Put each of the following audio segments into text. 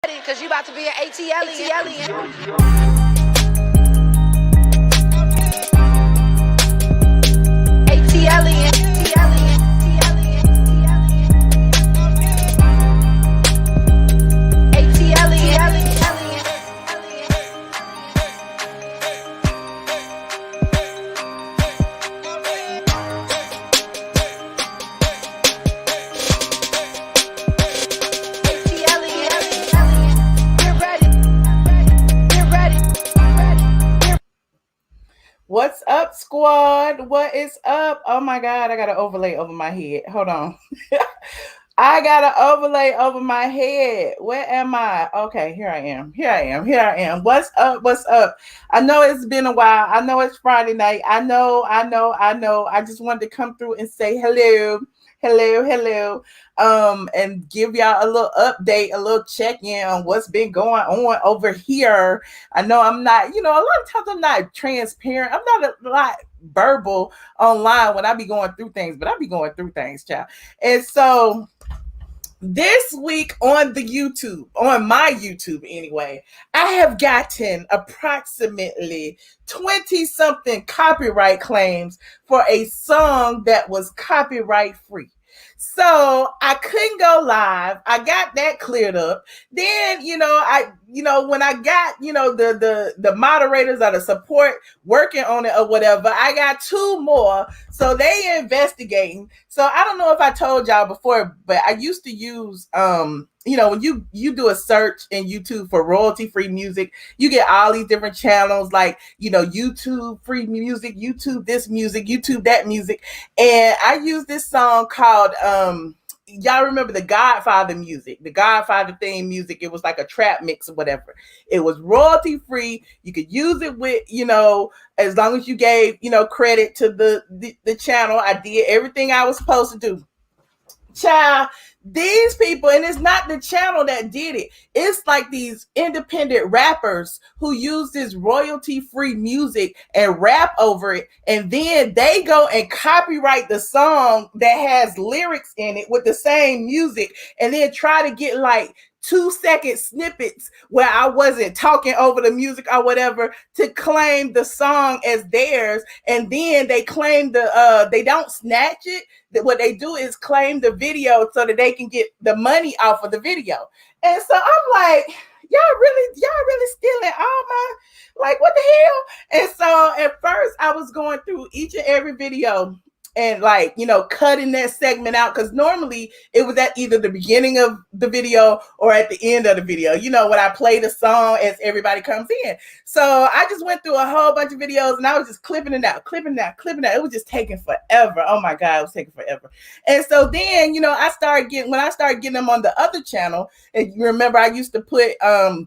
Because you about to be an ATLien. ATLien. What's up, squad? What is up? Oh my God, I got an overlay over my head. Hold on. I got an overlay over my head. Where am I? Okay, here I am. What's up? What's up? I know it's been a while. I know it's Friday night. I know. I just wanted to come through and say hello. And give y'all a little update, a little check-in on what's been going on over here. I know I'm not, a lot of times I'm not transparent. I'm not a lot verbal online when I be going through things, but I be going through things, child. And so this week on my YouTube anyway, I have gotten approximately 20 something copyright claims for a song that was copyright free. So I couldn't go live. I got that cleared up. Then, when I got, the moderators or the support working on it or whatever, I got two more. So they investigating. So I don't know if I told y'all before, but I used to use, when you do a search in YouTube for royalty-free music, you get all these different channels like, YouTube free music, YouTube this music, YouTube that music. And I use this song called, y'all remember the Godfather music, the Godfather theme music. It was like a trap mix or whatever. It was royalty-free. You could use it with, as long as you gave, credit to the channel. I did everything I was supposed to do. Child, these people, and it's not the channel that did it. It's like these independent rappers who use this royalty-free music and rap over it. And then they go and copyright the song that has lyrics in it with the same music. And then try to get like 2-second snippets where I wasn't talking over the music or whatever to claim the song as theirs. And then they claim they don't snatch it. What they do is claim the video so that they can get the money off of the video. And so I'm like, y'all really stealing all my, like, what the hell? And so at first I was going through each and every video and like, cutting that segment out, because normally it was at either the beginning of the video or at the end of the video, when I play the song as everybody comes in. So I just went through a whole bunch of videos and I was just clipping it out. It was just taking forever. Oh my God, it was taking forever. And so then, when I started getting them on the other channel, and you remember I used to put the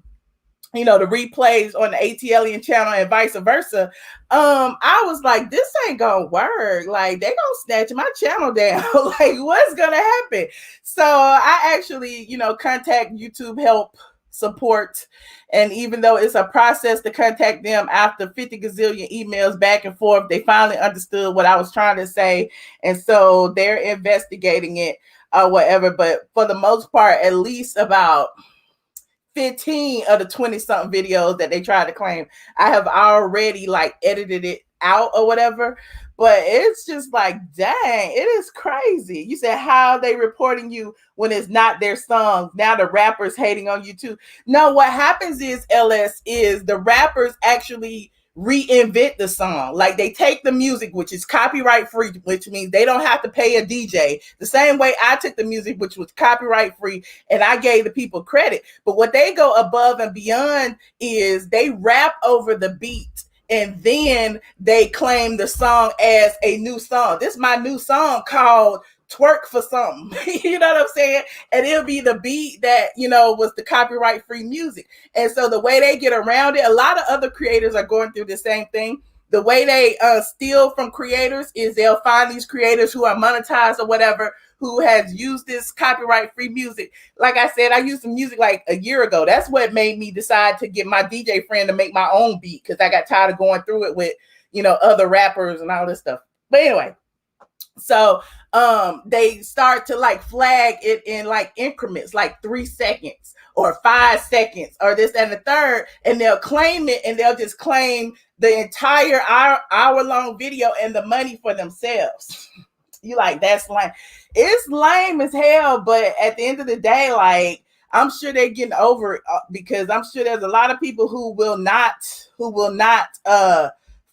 replays on the ATLien channel and vice versa. I was like, this ain't gonna work. Like, they gonna snatch my channel down. Like, what's gonna happen? So I actually, contact YouTube help support. And even though it's a process to contact them after 50 gazillion emails back and forth, they finally understood what I was trying to say. And so they're investigating it or whatever. But for the most part, at least about 15 of the 20 something videos that they tried to claim, I have already like edited it out or whatever. But it's just like, dang, it is crazy. You said, how are they reporting you when it's not their songs? Now the rappers hating on you too. No, what happens is, LS, is the rappers actually reinvent the song. Like, they take the music, which is copyright free, which means they don't have to pay a DJ, the same way I took the music, which was copyright free, and I gave the people credit. But what they go above and beyond is they rap over the beat, and then they claim the song as a new song. This is my new song called Twerk for Something. You know what I'm saying? And it'll be the beat that, was the copyright free music. And so the way they get around it, a lot of other creators are going through the same thing. The way they steal from creators is they'll find these creators who are monetized or whatever, who has used this copyright free music. Like I said, I used the music like a year ago. That's what made me decide to get my DJ friend to make my own beat, because I got tired of going through it with, other rappers and all this stuff. But anyway, so they start to like flag it in like increments, like 3 seconds or 5 seconds or this and the third, and they'll claim it, and they'll just claim the entire hour long video and the money for themselves. You like, that's lame. It's lame as hell, but at the end of the day, like, I'm sure they're getting over it, because I'm sure there's a lot of people who will not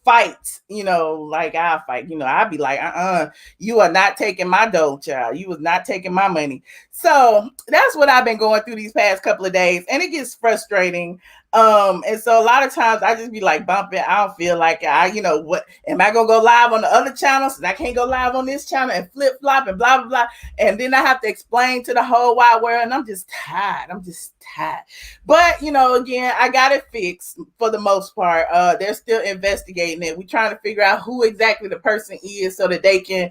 fight, like I fight, I'd be like, you are not taking my dough, child. You was not taking my money. So that's what I've been going through these past couple of days, and it gets frustrating. And so a lot of times I just be like bumping. I don't feel like what am I gonna go live on the other channels? And I can't go live on this channel and flip flop and blah blah blah. And then I have to explain to the whole wide world, and I'm just tired. But again, I got it fixed for the most part. They're still investigating it. We're trying to figure out who exactly the person is so that they can,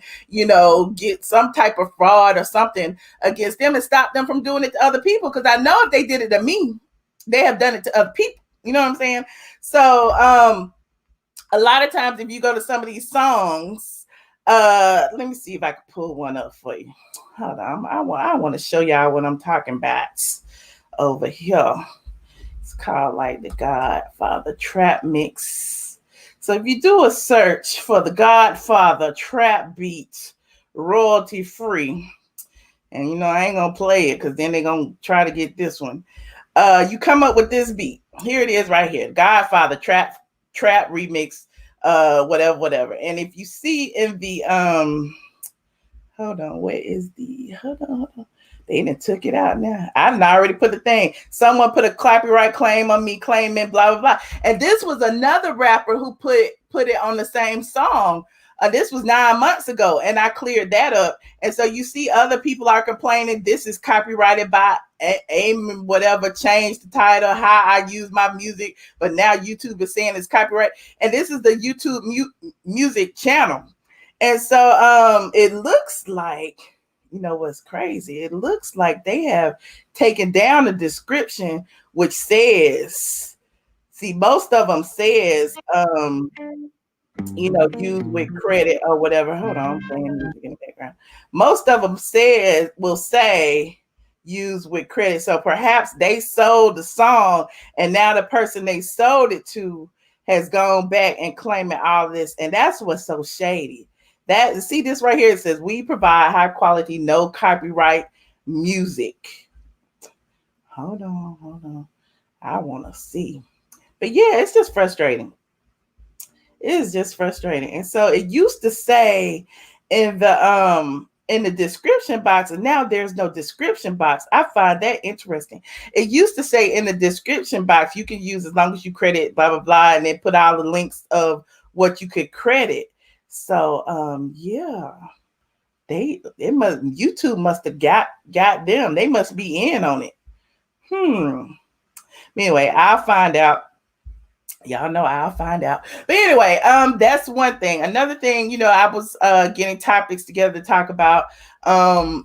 get some type of fraud or something against them and stop them from doing it to other people. Because I know if they did it to me, they have done it to other people. You know what I'm saying? So a lot of times if you go to some of these songs, let me see if I can pull one up for you. Hold on. I want to show y'all what I'm talking about over here. It's called like the Godfather Trap Mix. So if you do a search for the Godfather Trap Beat royalty free, and I ain't gonna play it because then they're gonna try to get this one. You come up with this beat. Here it is right here. Godfather Trap Remix, whatever. And if you see in the hold on, where is the hold on. They done took it out now. I've already put the thing. Someone put a copyright claim on me claiming blah, blah, blah. And this was another rapper who put it on the same song. This was 9 months ago, and I cleared that up. And so you see other people are complaining this is copyrighted by AIM, whatever, changed the title, how I use my music, but now YouTube is saying it's copyright. And this is the YouTube music channel. And so it looks like, what's crazy? It looks like they have taken down the description, which says, see, most of them says, use with credit or whatever. Hold on, I'm playing music in the background. Most of them will say use with credit. So perhaps they sold the song, and now the person they sold it to has gone back and claiming all this. And that's what's so shady. See this right here, it says we provide high quality, no copyright music. Hold on. I want to see. But yeah, it's just frustrating. It is just frustrating. And so it used to say in the description box, and now there's no description box. I find that interesting. It used to say in the description box you can use as long as you credit blah blah blah, and then put all the links of what you could credit. So yeah, YouTube must have got them. They must be in on it. Anyway, I'll find out. Y'all know I'll find out. But anyway, that's one thing. Another thing, I was getting topics together to talk about. I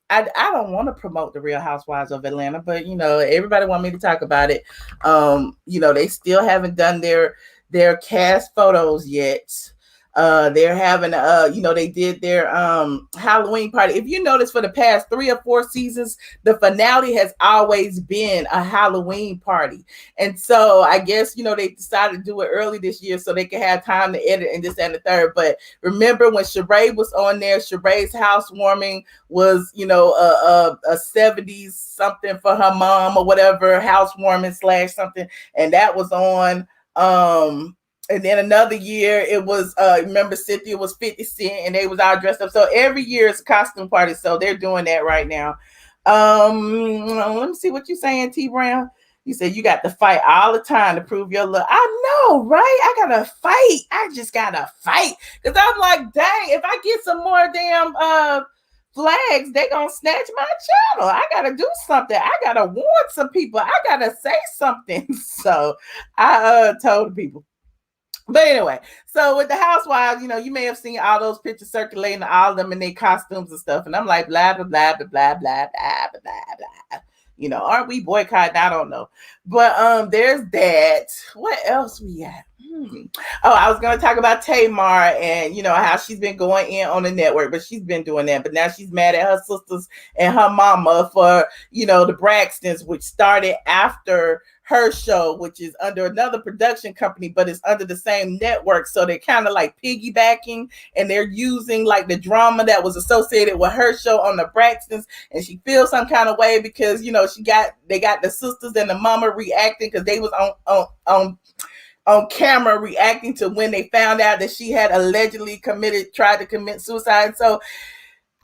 don't want to promote the Real Housewives of Atlanta, but everybody want me to talk about it. They still haven't done their cast photos yet. They're having they did their Halloween party. If you notice, for the past 3 or 4 seasons, the finale has always been a Halloween party. And so I guess they decided to do it early this year so they could have time to edit and this and the third. But remember when Sheree was on there, Sheree's housewarming was a 70s something for her mom or whatever, housewarming / something, and that was on. And then another year, it was, remember Cynthia was 50 Cent and they was all dressed up. So every year it's a costume party. So they're doing that right now. Let me see what you're saying, T Brown. You said you got to fight all the time to prove your love. I know, right? I got to fight. I just got to fight. Because I'm like, dang, if I get some more damn flags, they going to snatch my channel. I got to do something. I got to warn some people. I got to say something. So I told people. But anyway, so with the housewives, you may have seen all those pictures circulating, all of them in their costumes and stuff. And I'm like, blah, blah, blah, blah, blah, blah, blah, blah, blah. Aren't we boycotting? I don't know. But there's that. What else we got? Oh, I was going to talk about Tamar and how she's been going in on the network, but she's been doing that. But now she's mad at her sisters and her mama for the Braxtons, which started after her show, which is under another production company, but it's under the same network. So they're kind of like piggybacking, and they're using like the drama that was associated with her show on the Braxtons, and she feels some kind of way because they got the sisters and the mama reacting because they was on camera reacting to when they found out that she had allegedly tried to commit suicide. So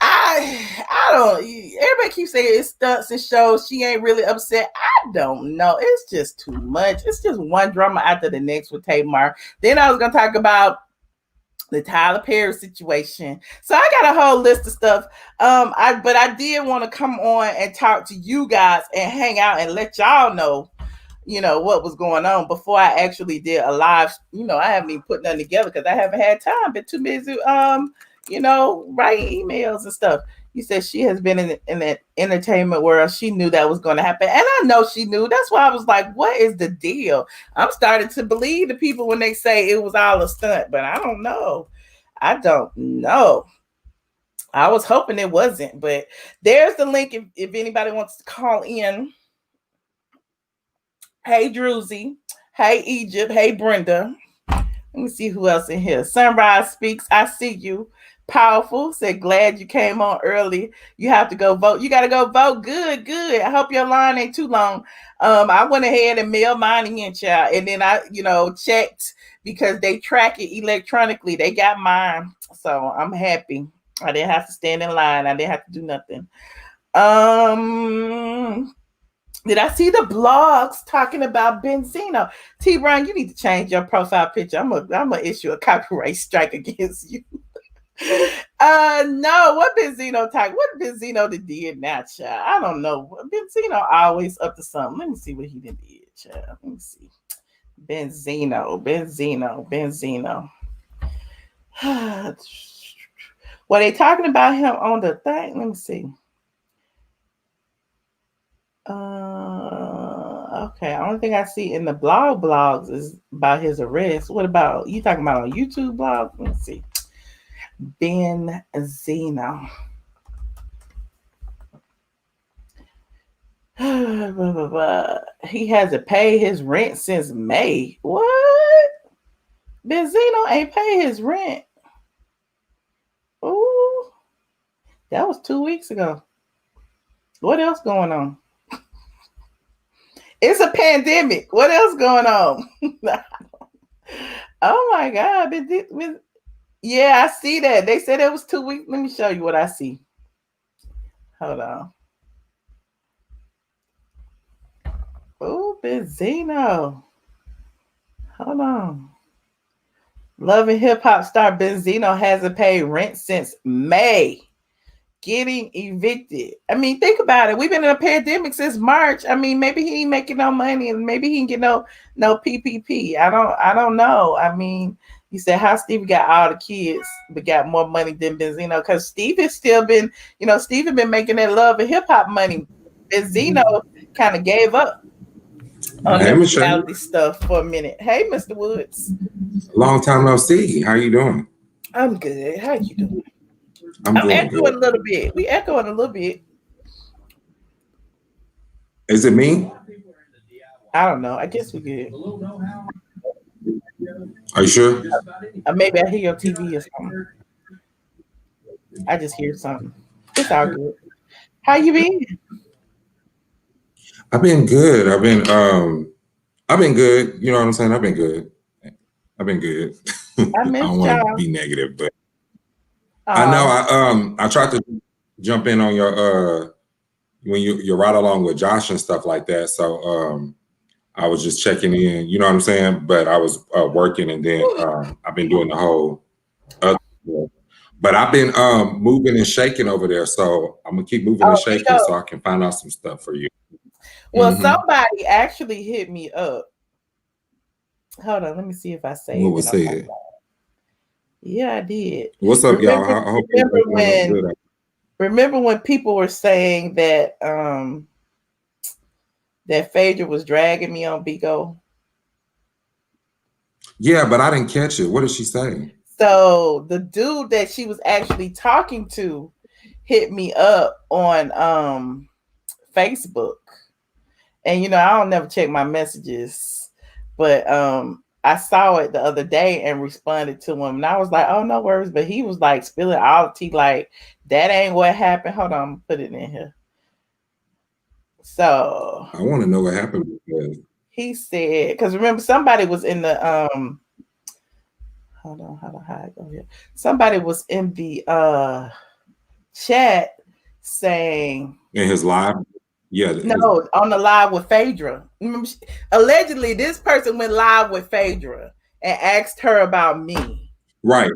I don't. Everybody keeps saying it's stunts and shows. She ain't really upset. I don't know. It's just too much. It's just one drama after the next with Tamar. Then I was gonna talk about the Tyler Perry situation. So I got a whole list of stuff. But I did want to come on and talk to you guys and hang out and let y'all know what was going on before I actually did a live. I haven't even put nothing together because I haven't had time. Been too busy, writing emails and stuff. You said she has been in the entertainment world. She knew that was going to happen. And I know she knew. That's why I was like, what is the deal? I'm starting to believe the people when they say it was all a stunt, but I don't know. I was hoping it wasn't, but there's the link if anybody wants to call in. Hey, Druzy. Hey, Egypt. Hey, Brenda. Let me see who else in here. Sunrise Speaks. I see you. Powerful. Said, glad you came on early. You have to go vote. You got to go vote. Good. I hope your line ain't too long. I went ahead and mailed mine in, child. And then I, checked because they track it electronically. They got mine. So I'm happy. I didn't have to stand in line. I didn't have to do nothing. Did I see the blogs talking about Benzino? T. Brown, you need to change your profile picture. I'm gonna issue a copyright strike against you. No, what Benzino talk? What Benzino did now, child? I don't know. Benzino always up to something. Let me see what he did, child. Let me see. Benzino. Were they talking about him on the thing? Let me see. Okay. Only thing I see in the blogs is about his arrest. What about you talking about on YouTube blog? Let me see. Benzino. He hasn't paid his rent since May. What? Benzino ain't paid his rent. Ooh. That was 2 weeks ago. What else going on? It's a pandemic. What else going on? Oh my God. Yeah, I see that. They said it was 2 weeks. Let me show you what I see. Hold on. Oh, Benzino. Hold on. Love and Hip Hop star Benzino hasn't paid rent since May. Getting evicted. I mean, think about it. We've been in a pandemic since March. I mean, maybe he ain't making no money, and maybe he can get no PPP. I don't know. I mean, you said how Steve got all the kids, but got more money than Benzino because Steve has still been, Steve has been making that Love and Hip Hop money. Benzino kind of gave up on the reality stuff for a minute. Hey, Mr. Woods. Long time no see. How you doing? I'm good. How you doing? I'm echoing good. a little bit. We echoing a little bit. Is it me? I don't know. I guess we good. Are you sure? Maybe I hear your TV or something. I just hear something. It's all good. How you been? I've been good. I've been good. You know what I'm saying? I've been good. I don't want to be negative, but I know I tried to jump in on your when you're right along with Josh and stuff like that. So I was just checking in, you know what I'm saying? But I was working, and then I've been doing the whole but I've been moving and shaking over there. So I'm gonna keep moving and shaking so I can find out some stuff for you. Well, somebody actually hit me up. Hold on, let me see if I say what was it. Yeah, I did. What's up, y'all? I hope remember when people were saying that that Phaedra was dragging me on Bigo? Yeah, but I didn't catch it. What did she say? So the dude that she was actually talking to hit me up on Facebook. And I don't never check my messages, but I saw it the other day and responded to him, and I was like, "Oh, no worries." But he was like spilling all the tea, like that ain't what happened. Hold on, put it in here. So I want to know what happened. He said, because remember somebody was in the hold on, how I go here? Somebody was in the chat saying in his live. Yeah. No, on the live with Phaedra. Allegedly, this person went live with Phaedra and asked her about me. Right.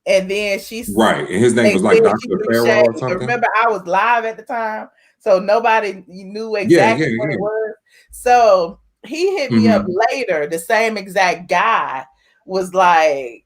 And then she's right. And his name was like Dr. Pharaoh or something. Remember, I was live at the time, so nobody knew exactly what it was. So he hit me up later. The same exact guy was like,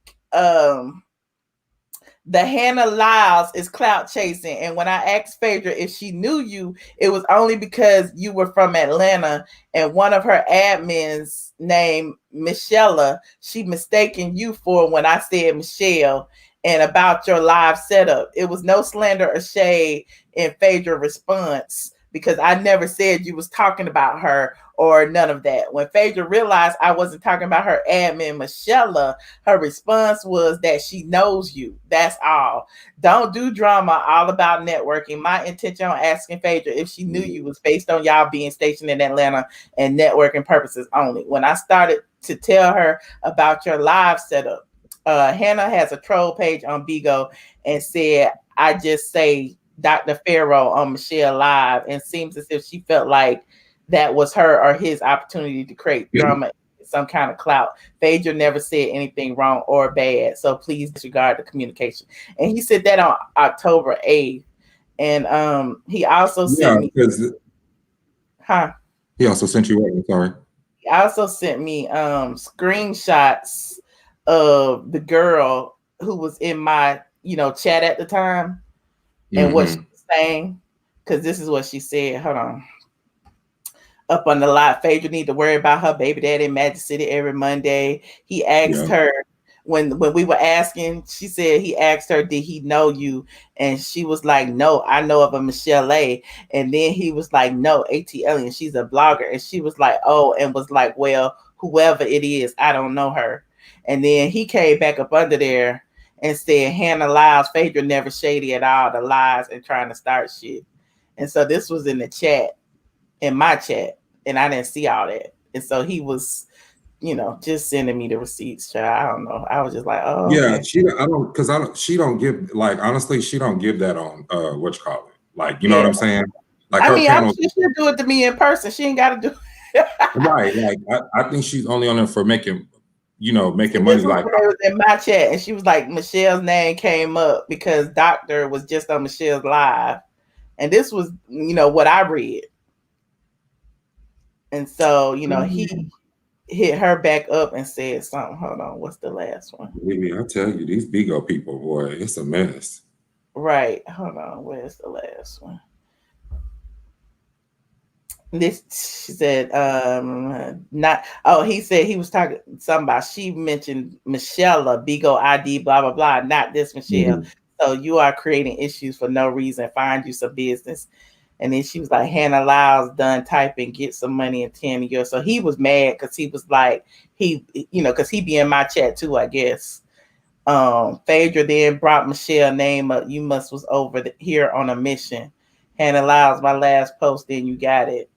the Hannah Lyles is clout chasing. And when I asked Phaedra if she knew you, it was only because you were from Atlanta and one of her admins named Michelle, she mistaken you for when I said Michelle and about your live setup. It was no slander or shade in Phaedra response because I never said you was talking about her or none of that. When Phaedra realized I wasn't talking about her admin, Michelle, her response was that she knows you. That's all. Don't do drama, all about networking. My intention on asking Phaedra if she knew you was based on y'all being stationed in Atlanta and networking purposes only. When I started to tell her about your live setup, Hannah has a troll page on Bigo and said, I just say Dr. Pharaoh on Michelle Live, and seems as if she felt like that was her or his opportunity to create drama, some kind of clout. Phaedra never said anything wrong or bad, so please disregard the communication. And he said that on October 8th. And he also sent me. He also sent you what? I'm sorry. He also sent me screenshots of the girl who was in my chat at the time and what she was saying, because this is what she said. Hold on. Up on the lot, Phaedra need to worry about her baby daddy in Magic City every Monday. He asked her when we were asking, she said he asked her, did he know you? And she was like, no, I know of a Michelle A. And then he was like, no, ATLien, she's a blogger. And she was like, oh, and was like, well, whoever it is, I don't know her. And then he came back up under there and said, Hannah Lyles, Phaedra never shady at all, the lies and trying to start shit. And so this was in the chat, in my chat, and I didn't see all that. And so he was, just sending me the receipts, child. I don't know. I was just like, oh yeah, okay. She don't give, like, honestly, she don't give that on what you call it. Like, you know what I'm saying? Like, I mean, she should do it to me in person. She ain't gotta do it. Right. Like I think she's only on there for making money. Like, it was in my chat, and she was like, Michelle's name came up because Doctor was just on Michelle's live. And this was, what I read. And so, he hit her back up and said something. Hold on, what's the last one? Baby, I tell you, these Bigo people, boy, it's a mess. Right. Hold on, where's the last one? This, she said, he said he was talking something about, she mentioned Michelle, Bigo ID, blah, blah, blah, not this Michelle. So you are creating issues for no reason. Find you some business. And then she was like, Hannah Lyles done typing, get some money in 10 years. So he was mad because he was like, because he be in my chat too, I guess. Phaedra then brought Michelle name up. You must was over here on a mission. Hannah Lyles, my last post, then you got it.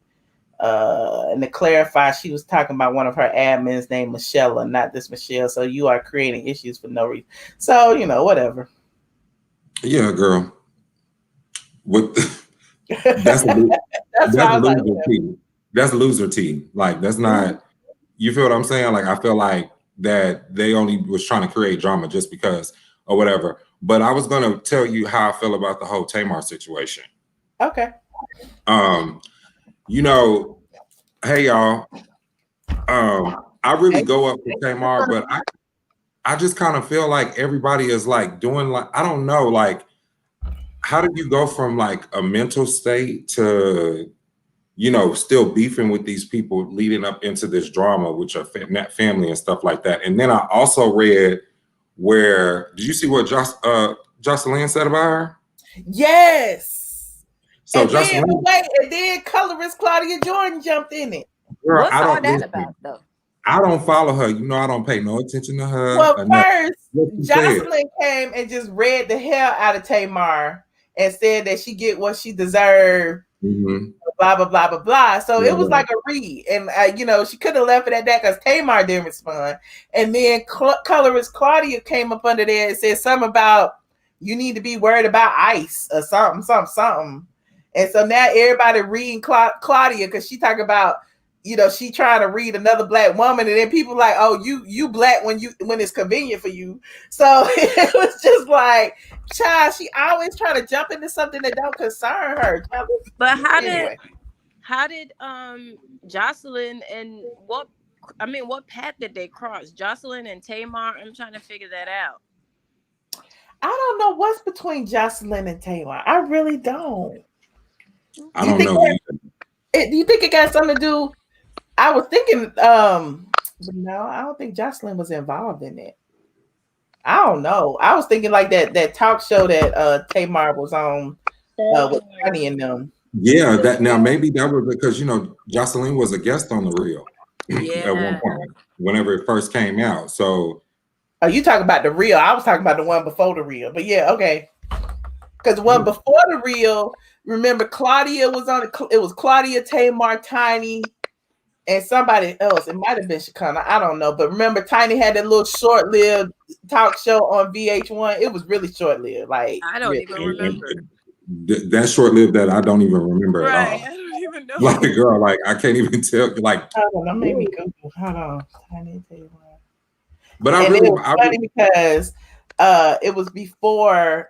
And to clarify, she was talking about one of her admins named Michelle, not this Michelle. So you are creating issues for no reason. So, whatever. Yeah, girl. That's a loser tea. That's loser tea. Like, that's not, you feel what I'm saying? Like, I feel like that they only was trying to create drama just because or whatever. But I was going to tell you how I feel about the whole Tamar situation. Okay. Hey y'all. I really go up to Tamar, but I just kind of feel like everybody is like doing, like, I don't know, like, how did you go from like a mental state to you know, still beefing with these people leading up into this drama, which are family and stuff like that. And then I also read where, did you see what ATLien said about her? Yes. So and then colorist Claudia Jordan jumped in it. Girl, what's all that about, though? I don't follow her. You know, I don't pay no attention to her. Well, first, ATLien came and just read the hell out of Tamar and said that she get what she deserved. Mm-hmm. Blah blah blah blah blah. So it was like a read, and you know, she could have left it at that because Tamar didn't respond. And then colorist Claudia came up under there and said something about you need to be worried about ICE or something. And so now everybody reading Claudia because she talk about, you know, she trying to read another black woman, and then people like, oh, you black when it's convenient for you. So it was just like, child, she always trying to jump into something that don't concern her. But how did ATLien and what path did they cross? ATLien and Tamar? I'm trying to figure that out. I don't know what's between ATLien and Tamar. I really don't. I don't know. Do you think it got something to do? I was thinking, but no, I don't think ATLien was involved in it. I don't know. I was thinking like that talk show that Tamar was on with Honey and them. Yeah, that now maybe that was because, you know, ATLien was a guest on The Real at one point whenever it first came out. So, oh, you talking about The Real? I was talking about the one before The Real, but yeah, okay. Because the one before The Real, remember Claudia was on it. It was Claudia, Tamar, Tiny, and somebody else. It might have been Shekinah. I don't know. But remember, Tiny had that little short-lived talk show on VH1. It was really short-lived. Like I don't even remember. That short-lived that I don't even remember at all. I don't even know. Like, girl, like I can't even tell. Like, hold on, maybe Google. Hold on, Tiny Tamar. But I really, funny because it was before.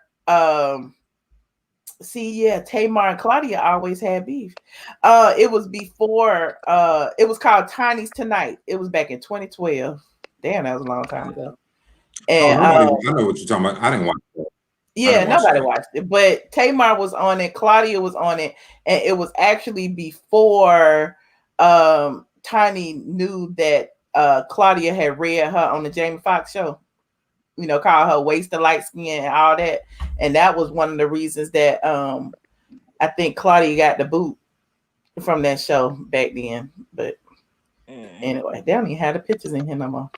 Tamar and Claudia always had beef. It was before. It was called Tiny's Tonight. It was back in 2012. Damn, that was a long time ago. And I know what you're talking about. I didn't watch it. Yeah, nobody watched it, but Tamar was on it. Claudia was on it, and it was actually before Tiny knew that Claudia had read her on the Jamie Foxx show. You know, called her waste of light skin and all that, and that was one of the reasons that I think Claudia got the boot from that show back then. But anyway, they don't even have the pictures in here no more.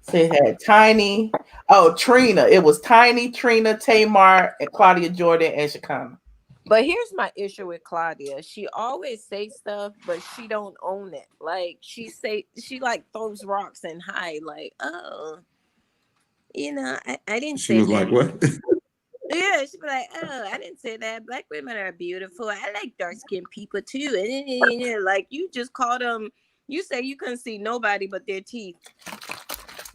So it had Tiny. Oh, Trina. It was Tiny, Trina, Tamar, and Claudia Jordan and Shekinah. But here's my issue with Claudia. She always say stuff, but she don't own it. Like she like throws rocks and hide. Like, oh, you know, I didn't say that. She was like, what? Yeah, she'd be like, oh, I didn't say that. Black women are beautiful. I like dark-skinned people too. And like you just called them. You say you couldn't see nobody but their teeth.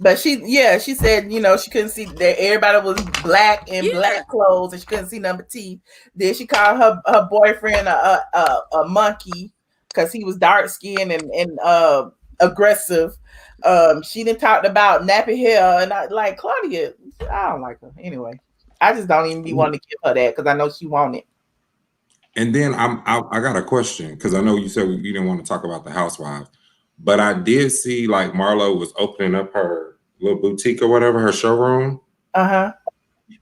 But she said, you know, she couldn't see that everybody was black in black clothes and she couldn't see number teeth. Then she called her boyfriend a monkey because he was dark skinned and aggressive. She done talked about nappy hair, and I like Claudia. I don't like her anyway. I just don't even be wanting to give her that because I know she want it. And then I got a question because I know you said you didn't want to talk about the housewives. But I did see like Marlo was opening up her little boutique or whatever, her showroom. Uh-huh.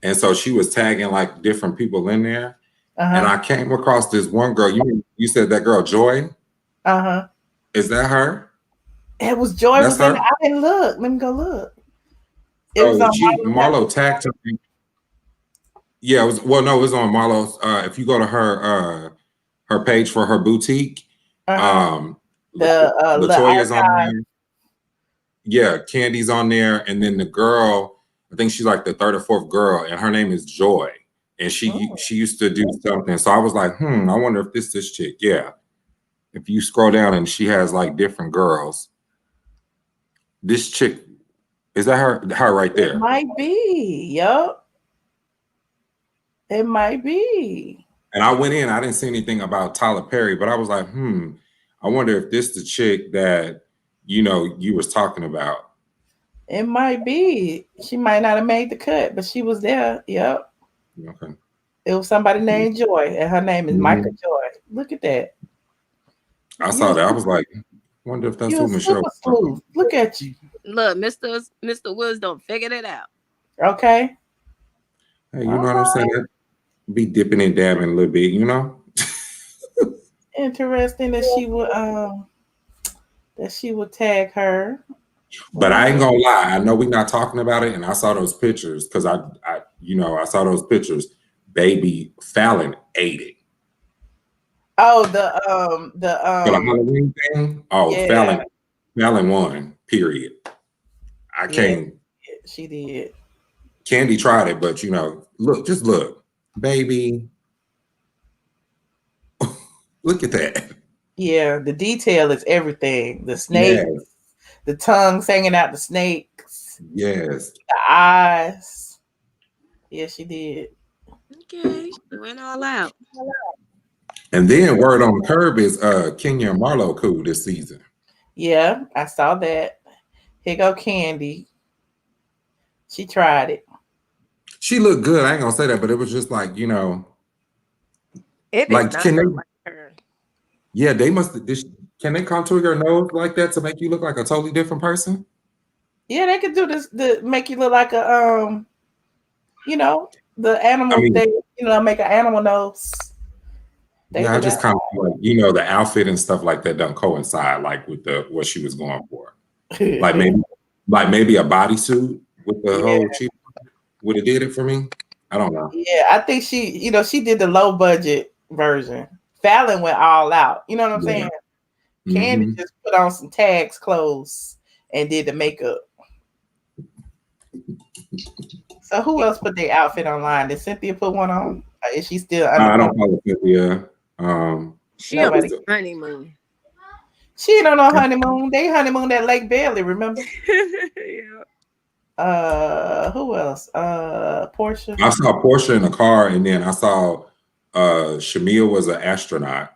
And so she was tagging like different people in there. Uh-huh. And I came across this one girl. You said that girl Joy? Uh-huh. Is that her? It was Joy. That's her? I didn't look. Let me go look. It was on Marlo tagged her. Yeah, it was on Marlo's. If you go to her page for her boutique, Latoya's on there. Yeah, Candy's on there, and then the girl, I think she's like the third or fourth girl, and her name is Joy, and she used to do something. So I was like, I wonder if this chick. Yeah, if you scroll down and she has like different girls. This chick, is that her right there? It might be. Yup. It might be. And I went in. I didn't see anything about Tyler Perry, but I was like, I wonder if this the chick that, you know, you was talking about. It might be. She might not have made the cut, but she was there. Yep. Okay. It was somebody named Joy, and her name is Micah Joy. Look at that. I saw that. I was like, wonder if that's who Michelle was talking. Look at you. Look, Mr. Woods don't figure it out. Okay. Hey, you know what I'm saying? Be dipping and dabbing a little bit, you know. Interesting that she would tag her. But I ain't gonna lie. I know we're not talking about it, and I saw those pictures because I saw those pictures. Baby Fallon ate it. Oh, the Halloween thing. Oh, yeah. Fallon won. Period. I can't. She did. Candy tried it, but look, baby. Look at that. Yeah, the detail is everything. The snakes, the tongues hanging out the snakes. Yes. The eyes. Yeah, she did. Okay, she went all out. And then word on the curb is Kenya and Marlo cool this season. Yeah, I saw that. Here go Candy. She tried it. She looked good. I ain't gonna say that, but it was just like, it like can they, like her. Yeah, they must. Can they contour your nose like that to make you look like a totally different person? Yeah, they could do this to make you look like a the animal. Make an animal nose. I just kind of like the outfit and stuff like that don't coincide like with what she was going for. like maybe a bodysuit with the whole cheap would have did it for me. I don't know. Yeah, I think she did the low budget version. Fallon went all out. You know what I'm saying? Candy just put on some tags clothes and did the makeup. So who else put their outfit online? Did Cynthia put one on? Is she still? I don't follow Cynthia. She on the honeymoon. She don't know honeymoon. They honeymoon at Lake Bailey. Remember? Yeah. Who else? Portia. I saw Portia in a car, and then I saw Shamia was an astronaut.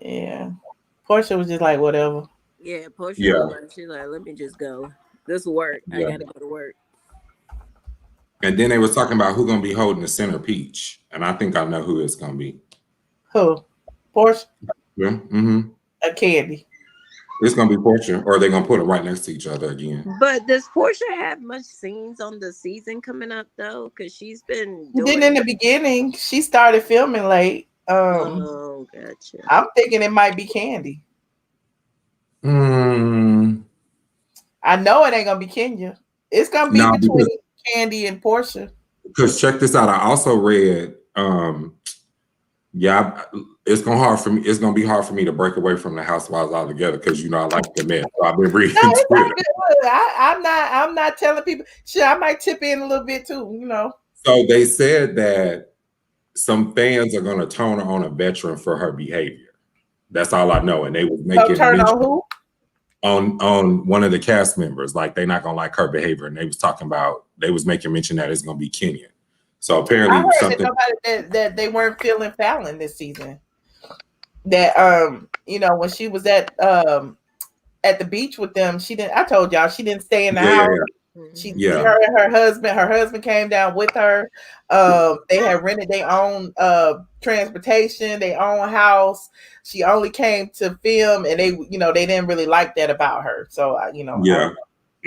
Yeah, Portia was just like whatever. Yeah, Portia. Yeah. She's like, let me just go. This work. Yeah. I gotta go to work. And then they was talking about who's gonna be holding the center peach, and I think I know who it's gonna be. Who? Portia. Yeah. Mm-hmm. A Candy. It's gonna be Portia, or they're gonna put it right next to each other again. But does Portia have much scenes on the season coming up though? Because she's been doing. Then in the beginning, she started filming late. Oh, gotcha. I'm thinking it might be Candy. I know it ain't gonna be Kenya. It's gonna be between Candy and Portia. Because check this out. I also read. It's gonna be hard for me to break away from the Housewives altogether because I like the mess. So I've been reading Twitter. I'm not telling people. Shit, I might tip in a little bit too. So they said that some fans are gonna tone her on a veteran for her behavior. That's all I know. And they was making turn on who? On one of the cast members, like they're not gonna like her behavior, and they was making mention that it's gonna be Kenya. So apparently, that they weren't feeling Fallon this season. That when she was at the beach with them, she didn't. I told y'all she didn't stay in the house. Her and her husband came down with her. They had rented their own transportation, their own house. She only came to film, and they didn't really like that about her. So I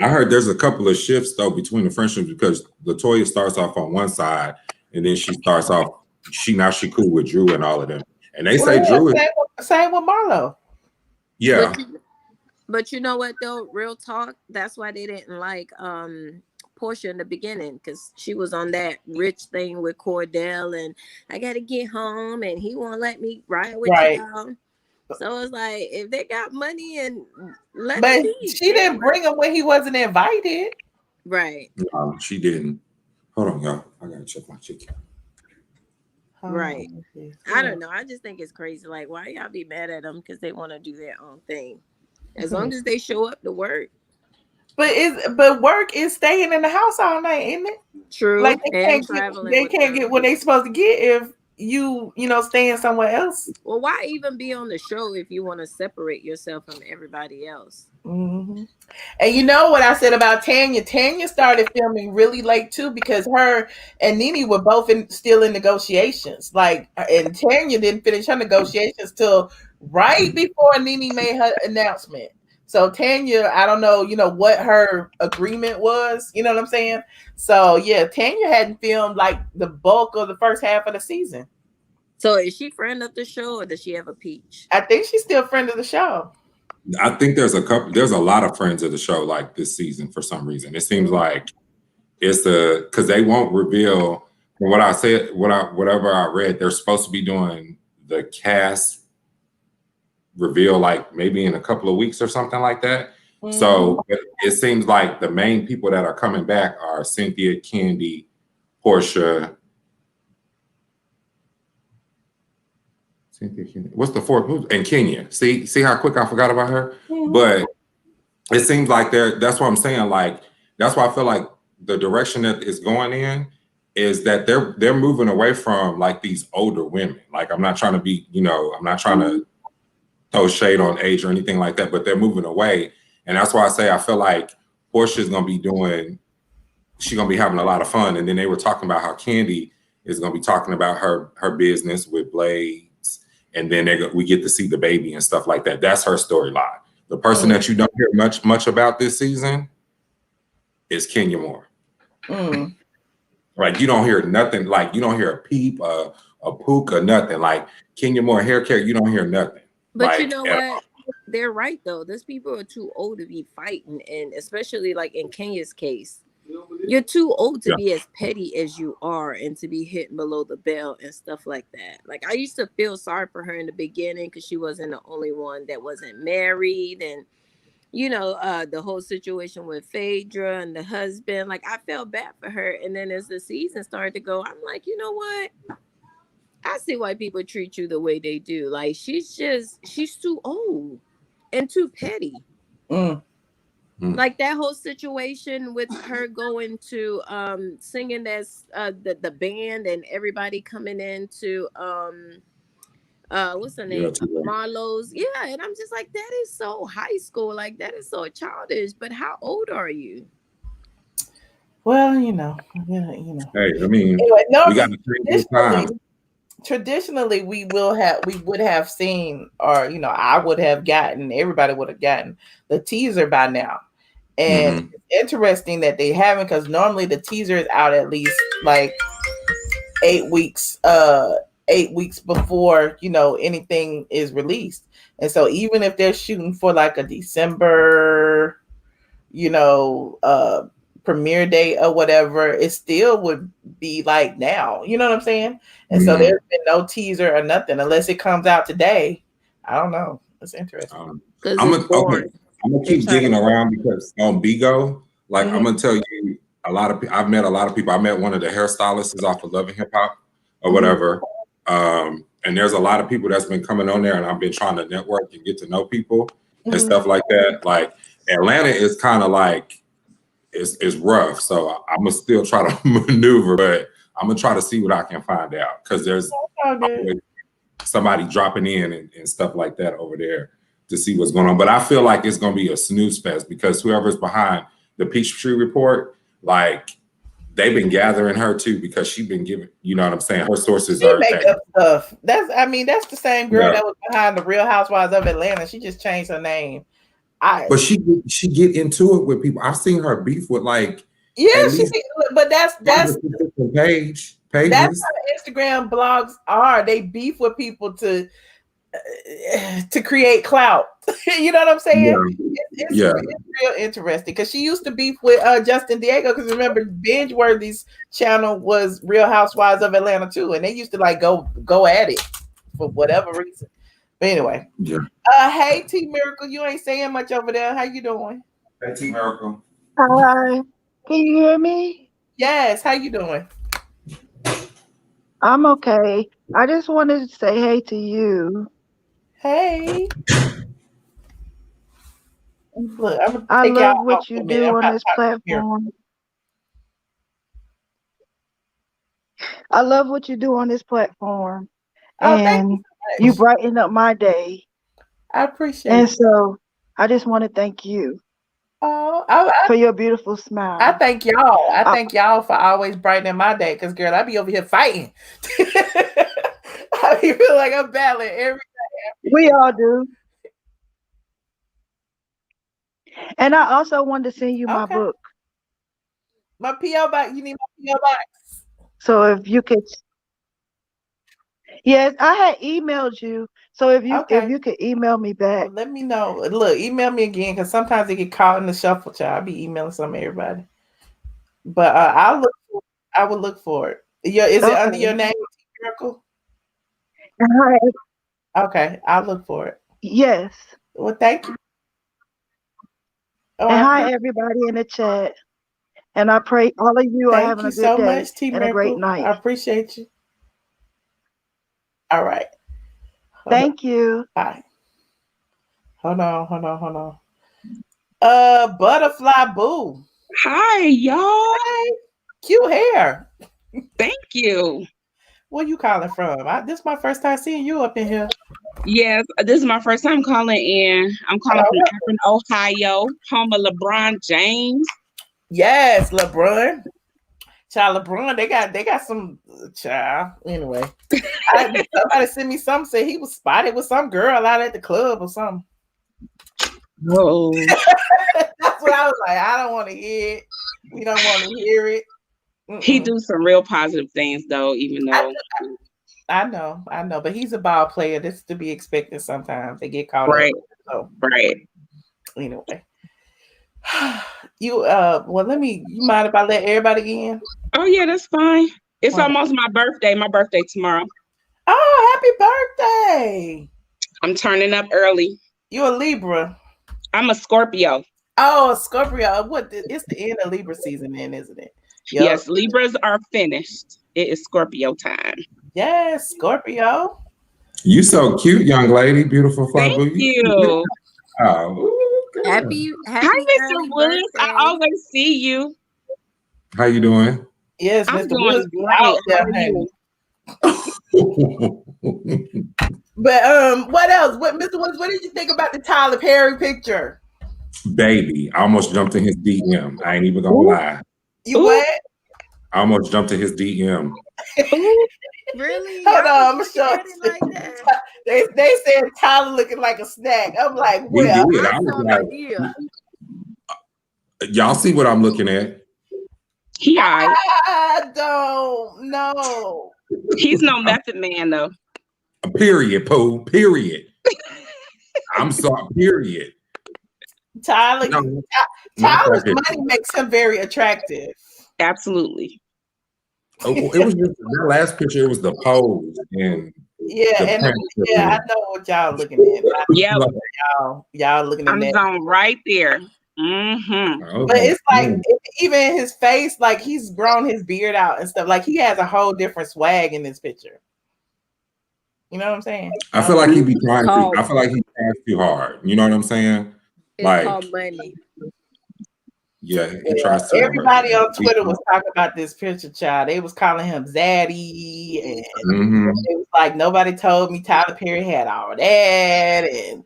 heard there's a couple of shifts though between the friendships because Latoya starts off on one side, and then she starts off. She cool with Drew and all of them, and they say Drew is same with Marlo. Yeah. But you know what though, real talk, that's why they didn't like Portia in the beginning, because she was on that rich thing with Cordell and I gotta get home and he won't let me ride with y'all. So it's like if they got money and she didn't bring him when he wasn't invited. Right. No, she didn't. Hold on, y'all. I gotta check my chicken. Right. I don't know. I just think it's crazy. Like, why y'all be mad at them because they want to do their own thing? As long as they show up to work. But work is staying in the house all night, isn't it? True. Like they can't get what they supposed to get if you staying somewhere else. Well, why even be on the show if you want to separate yourself from everybody else? Mm-hmm. And you know what I said about Tanya? Tanya started filming really late too because her and Nene were both still in negotiations. And Tanya didn't finish her negotiations till right before Nene made her announcement. So Tanya, I don't know, what her agreement was. You know what I'm saying? So yeah, Tanya hadn't filmed like the bulk of the first half of the season. So is she friend of the show or does she have a peach? I think she's still friend of the show. I think there's a lot of friends of the show like this season for some reason. It seems like it's because they won't reveal from what I said, whatever I read, they're supposed to be doing the cast reveal like maybe in a couple of weeks or something like that. Mm-hmm. So it seems like the main people that are coming back are Cynthia, Candy, Portia. What's the fourth? And Kenya. See how quick I forgot about her? Mm-hmm. But it seems like that's what I'm saying. Like, that's why I feel like the direction that it's going in is that they're moving away from like these older women. Like, I'm not trying to be, I'm not trying to throw shade on age or anything like that, but they're moving away. And that's why I say I feel like Portia's going to be she's going to be having a lot of fun. And then they were talking about how Candy is going to be talking about her business with Blades. And then we get to see the baby and stuff like that. That's her storyline. The person that you don't hear much about this season is Kenya Moore. Like, you don't hear nothing. Like, you don't hear a peep, a pook, or nothing. Like, Kenya Moore hair care, you don't hear nothing. But like, you know what? They're right though. Those people are too old to be fighting, and especially like in Kenya's case, you're too old to be as petty as you are and to be hitting below the belt and stuff like that. Like, I used to feel sorry for her in the beginning because she wasn't the only one that wasn't married, and the whole situation with Phaedra and the husband. Like, I felt bad for her, and then as the season started to go, I'm like, you know what? I see why people treat you the way they do. Like, she's too old and too petty. Like that whole situation with her going to singing as the band and everybody coming into what's the name? Marlowe's. Yeah, and I'm just like, that is so high school. Like, that is so childish. But how old are you? Well, Hey, I mean, anyway, we got traditionally we would have seen, or I would have gotten, everybody would have gotten the teaser by now. And it's interesting that they haven't, because normally the teaser is out at least like 8 weeks before anything is released. And so even if they're shooting for like a December premiere date or whatever, it still would be like now, you know what I'm saying? And so there's been no teaser or nothing unless it comes out today. I don't know. It's interesting. I'm gonna keep digging around because on Bigo, like I'm gonna tell you, I've met a lot of people. I met one of the hairstylists off of Love and Hip Hop or whatever. And there's a lot of people that's been coming on there, and I've been trying to network and get to know people and stuff like that. Like, Atlanta is kind of like it's rough, so I'm gonna still try to maneuver, but I'm gonna try to see what I can find out because there's somebody dropping in and stuff like that over there to see what's going on. But I feel like it's going to be a snooze fest because whoever's behind the Peachtree Report, like, they've been gathering her too because she's been giving, you know what I'm saying? Her sources are make up stuff. That's the same girl that was behind the Real Housewives of Atlanta. She just changed her name. But she get into it with people. I've seen her beef with like but that's pages. That's how Instagram blogs are. They beef with people to create clout. You know what I'm saying? It's real interesting because she used to beef with Justin Diego, because remember Binge-Worthy's channel was Real Housewives of Atlanta too, and they used to like go at it for whatever reason. But anyway, hey T Miracle, you ain't saying much over there. How you doing? Hey T Miracle. Hi, can you hear me? Yes. How you doing? I'm okay. I just wanted to say hey to you. Hey. Look, I love what you do on this platform. I love what you do on this platform, Oh, thank you and so you much. brighten up my day. I appreciate And it. so I just want to thank you Oh, for your beautiful I smile. thank y'all. I I, thank y'all for always brightening my day. Cause girl, I be over here fighting. I be feel like I'm battling every we all do. And I also wanted to send you my okay. book. My PO box. You need my PO box. So if you could, yes, I had emailed you. So if Okay. you could email me back. Well, let me know. Look, email me again because sometimes they get caught in the shuffle. Child, I be emailing some of everybody. But I will look for it. Is it under your Okay. name, Miracle? Hi. Okay, I'll look for it. Yes. Well, thank you. Oh, And I hi appreciate. everybody in the chat. And I pray all of you are Thank having you a good so day much, T and a great Miracle. I night. appreciate you. All right. Hold on. Thank you. Bye. Hold on. Butterfly Boo. Hi, y'all. Hey, cute hair. Thank you. Where you calling from? This is my first time seeing you up in here. Yes, this is my first time calling in. I'm calling from Oh, Akron, Ohio, home of LeBron James. yes, LeBron. Child, LeBron, they got some child. Anyway, somebody sent me something, said he was spotted with some girl out at the club or something. Oh, That's what I was like. I don't want to hear it. We don't want to hear it. he Mm-mm. do some real positive things though, even though I know, but he's a ball player. This is to be expected sometimes. They get caught up. right, So right. anyway. You well you mind if I let everybody in? Oh yeah, that's fine. It's Hold on. almost my birthday. My birthday tomorrow. Oh, happy birthday. I'm turning up early. You a Libra. I'm a Scorpio. Oh, Scorpio. It's the end of Libra season then, isn't it? Yep. Yes, Libras are finished. It is Scorpio time. Yes, Scorpio. You so cute, young lady, beautiful fly Thank boo. you. Oh, Happy Hi, Mr. early Woods. I birthday. always see you. how you doing? Yes, I'm Mr. Woods doing be great. out How there, are honey. you? But what else? Mr. Woods, what did you think about the Tyler Perry picture? Baby, I almost jumped in his DM. I ain't even gonna Ooh, lie. You ooh, what? I almost jumped in his DM. ooh. Really? Hold Y'all was on, I'm looking sure. at it like that? They said Tyler looking like a snack. I'm like, We well, did. I I was saw Medea. like, y'all see what I'm looking at? He all right. I don't know. He's no method man though. Period, Pooh. Period. I'm sorry. Period. Tyler, No, not Tyler's that picture. money makes him very attractive. Absolutely. Oh, it was just that last picture. It was the pose and Yeah, the and print. I know what y'all looking at. Yep. Y'all looking at I'm that. zoned right there. Mm-hmm. But it's like even his face, like he's grown his beard out and stuff. Like he has a whole different swag in this picture. You know what I'm saying? I feel like he be trying to. I feel like he tries too hard. You know what I'm saying? It's Like, called money. yeah, he tries too hard. Everybody on Twitter was talking about this picture, child. They was calling him Zaddy, and it was like nobody told me Tyler Perry had all that, and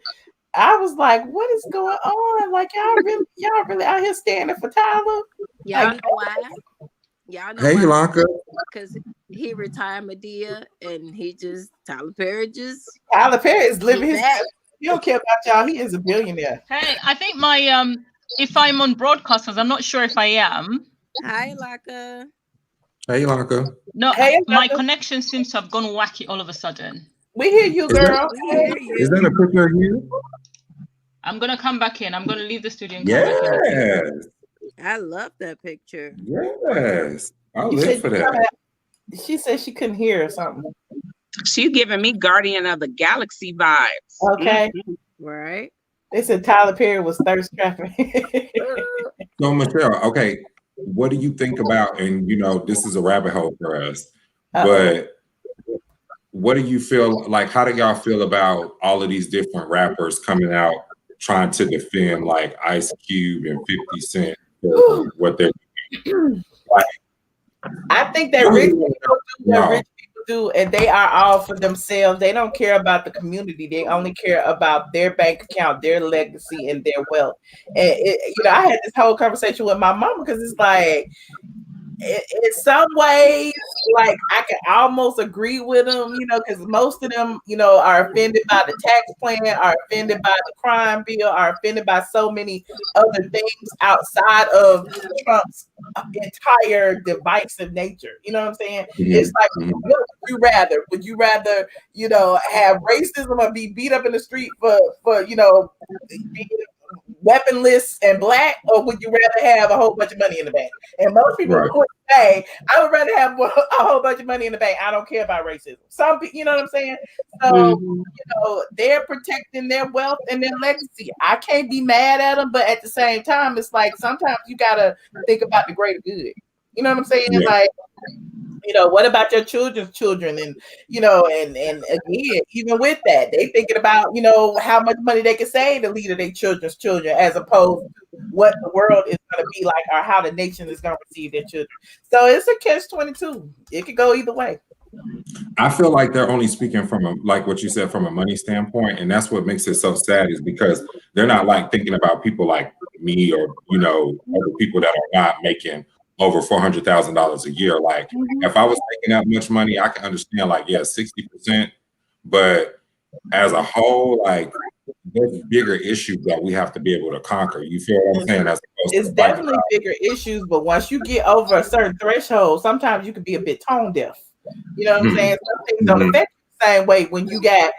I was like, "What is going on? Like y'all really out here standing for Tyler?" Y'all Like, know why? Y'all know Hey, why? Lanka. Because he retired Medea, and Tyler Perry just Tyler Perry is living his back. best. He don't care about y'all. He is a billionaire. Hey, I think my if I'm on broadcast, I'm not sure if I am. Hi, Laka. Hey, Lanka. No, Hey, my Laka. connection seems to have gone wacky all of a sudden. We hear you, girl. We hear you. Is that a picture of you? I'm gonna come back in. I'm gonna leave the studio and come back in. Yes. I love that picture. Yes. I You live said for that. she said she couldn't hear or something. She's giving me Guardian of the Galaxy vibes. Okay. Mm-hmm. Right? They said Tyler Perry was thirst trapping. So, Michelle, okay, what do you think about, and this is a rabbit hole for us, but what do you feel like? How do y'all feel about all of these different rappers coming out trying to defend like Ice Cube and 50 Cent for what they're doing? Like, I think that rich people do what rich people do, and they are all for themselves. They don't care about the community. They only care about their bank account, their legacy, and their wealth. And I had this whole conversation with my mama because it's like, in some ways, like I can almost agree with them, because most of them, are offended by the tax plan, are offended by the crime bill, are offended by so many other things outside of Trump's entire divisive nature. You know what I'm saying? It's like, what would you rather? Would you rather, have racism or be beat up in the street for being weaponless and black, or would you rather have a whole bunch of money in the bank? And most people would say, I would rather have a whole bunch of money in the bank. I don't care about racism. Some people, you know what I'm saying? So, they're protecting their wealth and their legacy. I can't be mad at them, but at the same time, it's like sometimes you gotta think about the greater good. You know what I'm saying? Yeah. Like, what about your children's children? And, and again, even with that, they thinking about, how much money they can save to lead their children's children, as opposed to what the world is going to be like or how the nation is going to receive their children. So it's a catch-22. It could go either way. I feel like they're only speaking from like what you said, from a money standpoint. And that's what makes it so sad, is because they're not like thinking about people like me or, other people that are not making over $400,000 a year. Like, if I was making that much money, I can understand, like, 60%, but as a whole, like, there's bigger issues that we have to be able to conquer. You feel what I'm saying? It's definitely bigger issues, but once you get over a certain threshold, sometimes you can be a bit tone deaf. You know what I'm saying? Some things don't affect you the same way when you got,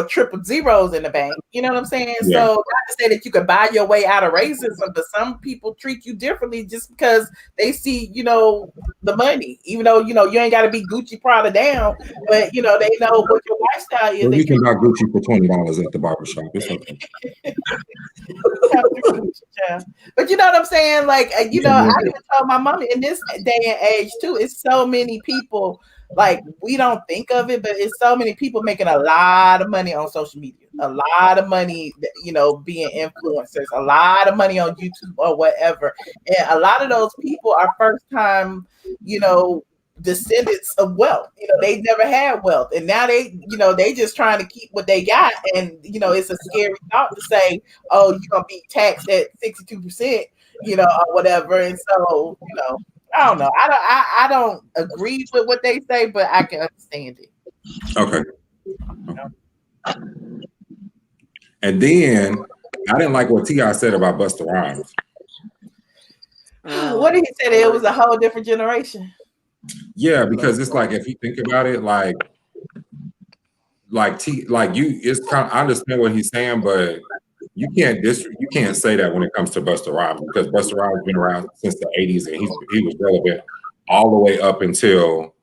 triple zeros in the bank. You know what I'm saying? Yeah. So not to say that you can buy your way out of racism, but some people treat you differently just because they see, the money. Even though, you ain't got to be Gucci Prada down, but, they know what your lifestyle is. Well, you can buy Gucci for $20 at the barbershop. It's okay. But you know what I'm saying? Like, I even told my mom, in this day and age too, it's so many people, like, we don't think of it, but it's so many people making a lot of money on social media, a lot of money, being influencers, a lot of money on YouTube or whatever. And a lot of those people are first time, descendants of wealth. They never had wealth, and now they just trying to keep what they got. And it's a scary thought to say, oh, you're gonna be taxed at 62%, or whatever. And so, I don't know. I don't agree with what they say, but I can understand it. Okay. And then I didn't like what T.I. said about Busta Rhymes. What did he say? It was a whole different generation. Yeah, because it's like, if you think about it, it's kind of, I understand what he's saying, but you can't say that when it comes to Busta Rhymes, because Busta Rhymes has been around since the 80s, and he was relevant all the way up until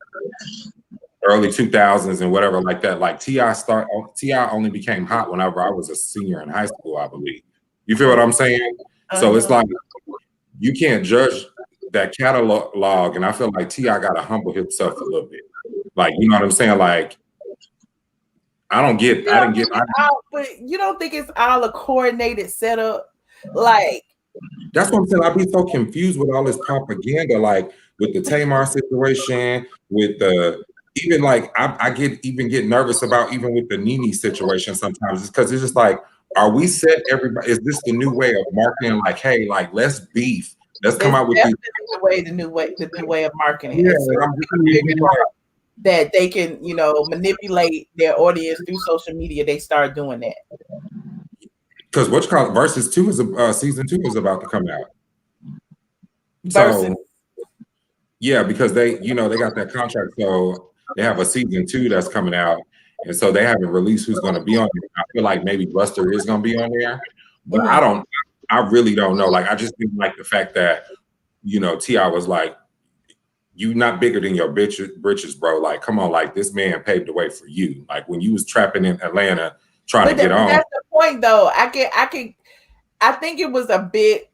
early 2000s and whatever like that. Like, T.I. only became hot whenever I was a senior in high school, I believe. You feel what I'm saying? So it's like, you can't judge that catalog, and I feel like T.I. got to humble himself a little bit. Like, you know what I'm saying? Like, but you don't think it's all a coordinated setup? Like, that's what I'm saying. I'd be so confused with all this propaganda, like with the Tamar situation, with the even like I get nervous about even with the Nene situation sometimes, because it's just like, are we set everybody? Is this the new way of marketing? Like, hey, like, let's beef. Let's come out with the new way of marketing. Yeah, that they can, manipulate their audience through social media. They start doing that. Because what's called Versus 2 is season 2 is about to come out. Versus. So, yeah, because they got that contract, so they have a season 2 that's coming out, and so they haven't released who's going to be on it. I feel like maybe Buster is going to be on there, but I really don't know. Like, I just didn't like the fact that, T.I. was like, you not bigger than your britches, bro. Like, come on, like, this man paved the way for you. Like, when you was trapping in Atlanta trying to get on. That's the point, though. I think it was a bit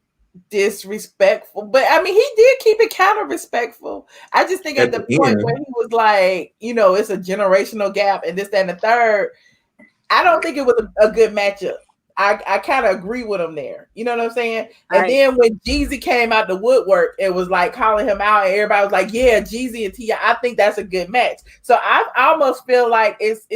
disrespectful, but I mean, he did keep it kind of respectful. I just think at the point where he was like, it's a generational gap and this, that, and the third, I don't think it was a good matchup. I kind of agree with him there. You know what I'm saying? And then when Jeezy came out the woodwork, it was like calling him out, and everybody was like, "Yeah, Jeezy and T.I. I think that's a good match." So I almost feel like it's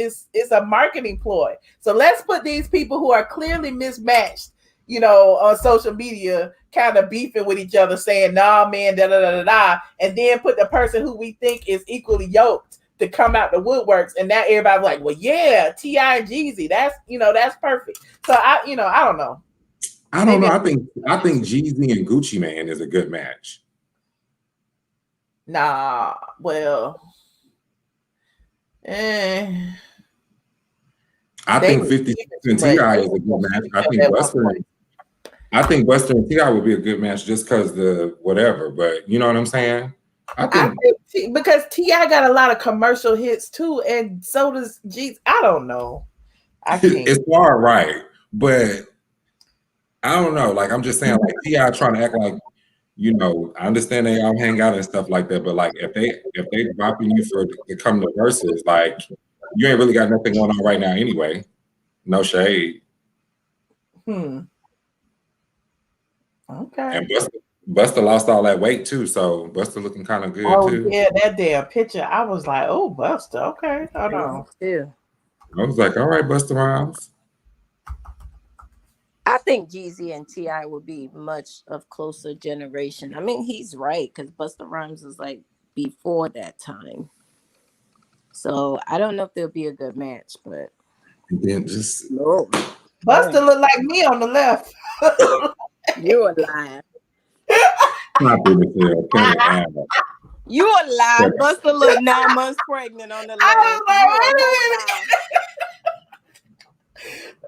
a marketing ploy. So let's put these people who are clearly mismatched, you know, on social media, kind of beefing with each other, saying, "Nah, man, da da da da da," and then put the person who we think is equally yoked to come out the woodworks, and now everybody's like, "Well, yeah, T.I. and Jeezy, that's perfect." So I don't know. I don't know. I think Jeezy and Gucci Mane is a good match. Nah, well, I think 50 and T.I. is a good match. I think Buster and T.I. would be a good match just because the whatever, but you know what I'm saying? I think because T.I. got a lot of commercial hits too, and so does Jeezy. I don't know. I can't. It's hard, right? But I don't know. Like I'm just saying, like T.I. trying to act like, you know, I understand they all hang out and stuff like that, but like if they dropping you to come to verses, like you ain't really got nothing going on right now anyway. No shade. Okay. And Buster lost all that weight too, so Buster looking kind of good too. Yeah, that damn picture. I was like, oh, Buster. Okay, hold on. Yeah. I was like, all right, Buster Rhymes. I think Jeezy and T.I. would be much of closer generation. I mean, he's right, because Busta Rhymes is like before that time. So I don't know if there'll be a good match, but then just Buster look like me on the left. You're alive. You alive. Buster look 9 months pregnant on the left.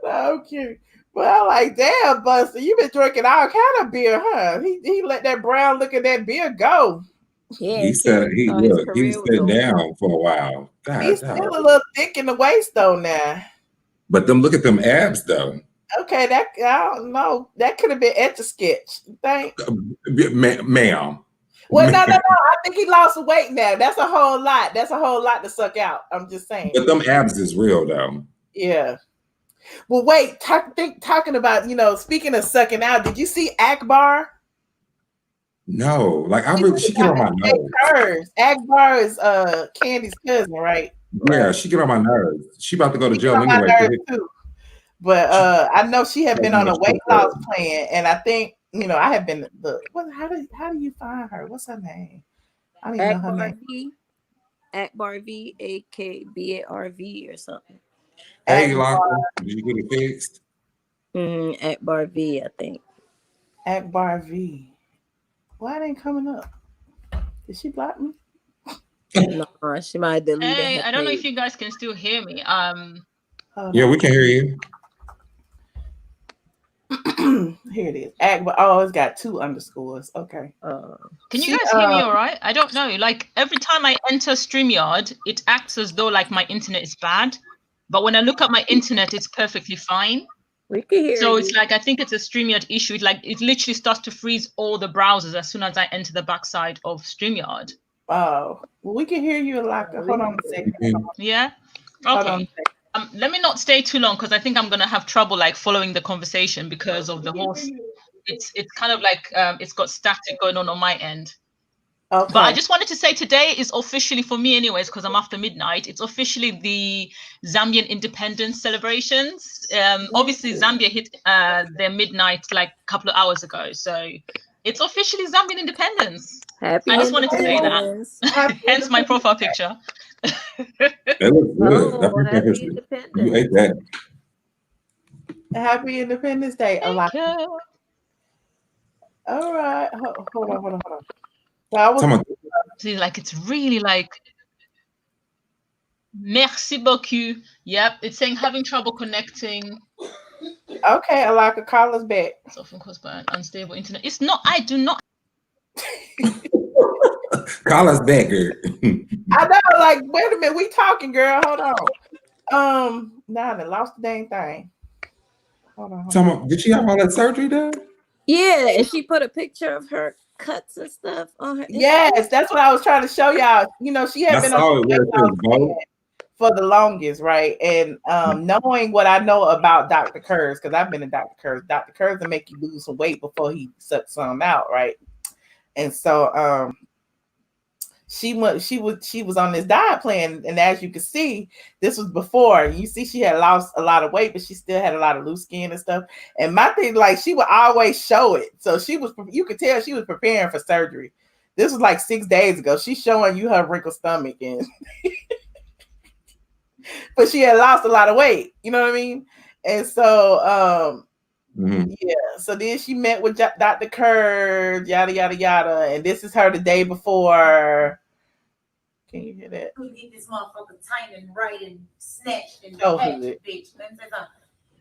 Okay. Well, like, damn, Buster, you been drinking all kind of beer, huh? He let that brown look at that beer go. He said he sat down for a while. God, he's still a little thick in the waist though now. But look at them abs though. Okay, I don't know. That could have been Etch-a-Sketch. You think? Ma'am. Well, no. I think he lost some weight now. That's a whole lot. That's a whole lot to suck out. I'm just saying. But them abs is real though. Yeah. Well, wait. Talking about, you know, speaking of sucking out, did you see Akbar? No, like she get on my nerves. Akbar is Candy's cousin, right? Yeah, she get on my nerves. She about to go to jail anyway. Too. But I know she had been on a weight loss plan, and I think, you know, I have been how do you find her? What's her name? I don't even know her name. Akbar V, AKBARV or something. Hey, Lonka, did you get it fixed? Akbar V, I think. Akbar V. Why it ain't coming up? Did she block me? No, she might delete it. Hey, I don't know if you guys can still hear me. Yeah, we can hear you. Here it is. Akbar. Oh, it's got 2 underscores. Okay. Can you guys hear me all right? I don't know. Like every time I enter StreamYard, it acts as though like my internet is bad. But when I look at my internet, it's perfectly fine. We can hear so you. It's like, I think it's a StreamYard issue. It literally starts to freeze all the browsers as soon as I enter the backside of StreamYard. Oh, well, we can hear you, Alaka. Hold on a second. Yeah? Okay. Let me not stay too long because I think I'm going to have trouble like following the conversation because of the horse. It's kind of like it's got static going on my end. Okay. But I just wanted to say today is officially, for me anyways, because I'm after midnight, it's officially the Zambian independence celebrations. Obviously, Zambia hit their midnight like a couple of hours ago. So it's officially Zambian independence. I just wanted to say that. Hence my profile picture. That looks good. Happy Independence. You ate that. Happy Independence Day. Thank you. All right. Hold on. So see, like it's really like merci beaucoup. Yep, it's saying having trouble connecting. Okay, Alaka, call us back. It's often caused by an unstable internet. It's not. I do not. Call us back, girl. I know, like, wait a minute, we talking, girl. Hold on. Now I lost the dang thing. Hold on. Did she have all that surgery done? Yeah, and she put a picture of her cuts and stuff on her. Yes, that's what I was trying to show y'all. You know, she had been on for the longest, right? And knowing what I know about Dr. Kurz, because I've been in Dr. Kurz will make you lose some weight before he sucks some out, right? And so she was on this diet plan, and as you can see, this was before. You see, she had lost a lot of weight, but she still had a lot of loose skin and stuff. And my thing, like, she would always show it, so you could tell she was preparing for surgery. This was like 6 days ago. She's showing you her wrinkled stomach, and but she had lost a lot of weight. You know what I mean? And so yeah, so then she met with Dr. Kurz, yada yada yada, and this is her the day before. Can you hear that? Who get this motherfucker tight and right and snatched and patched, bitch. Let me say something.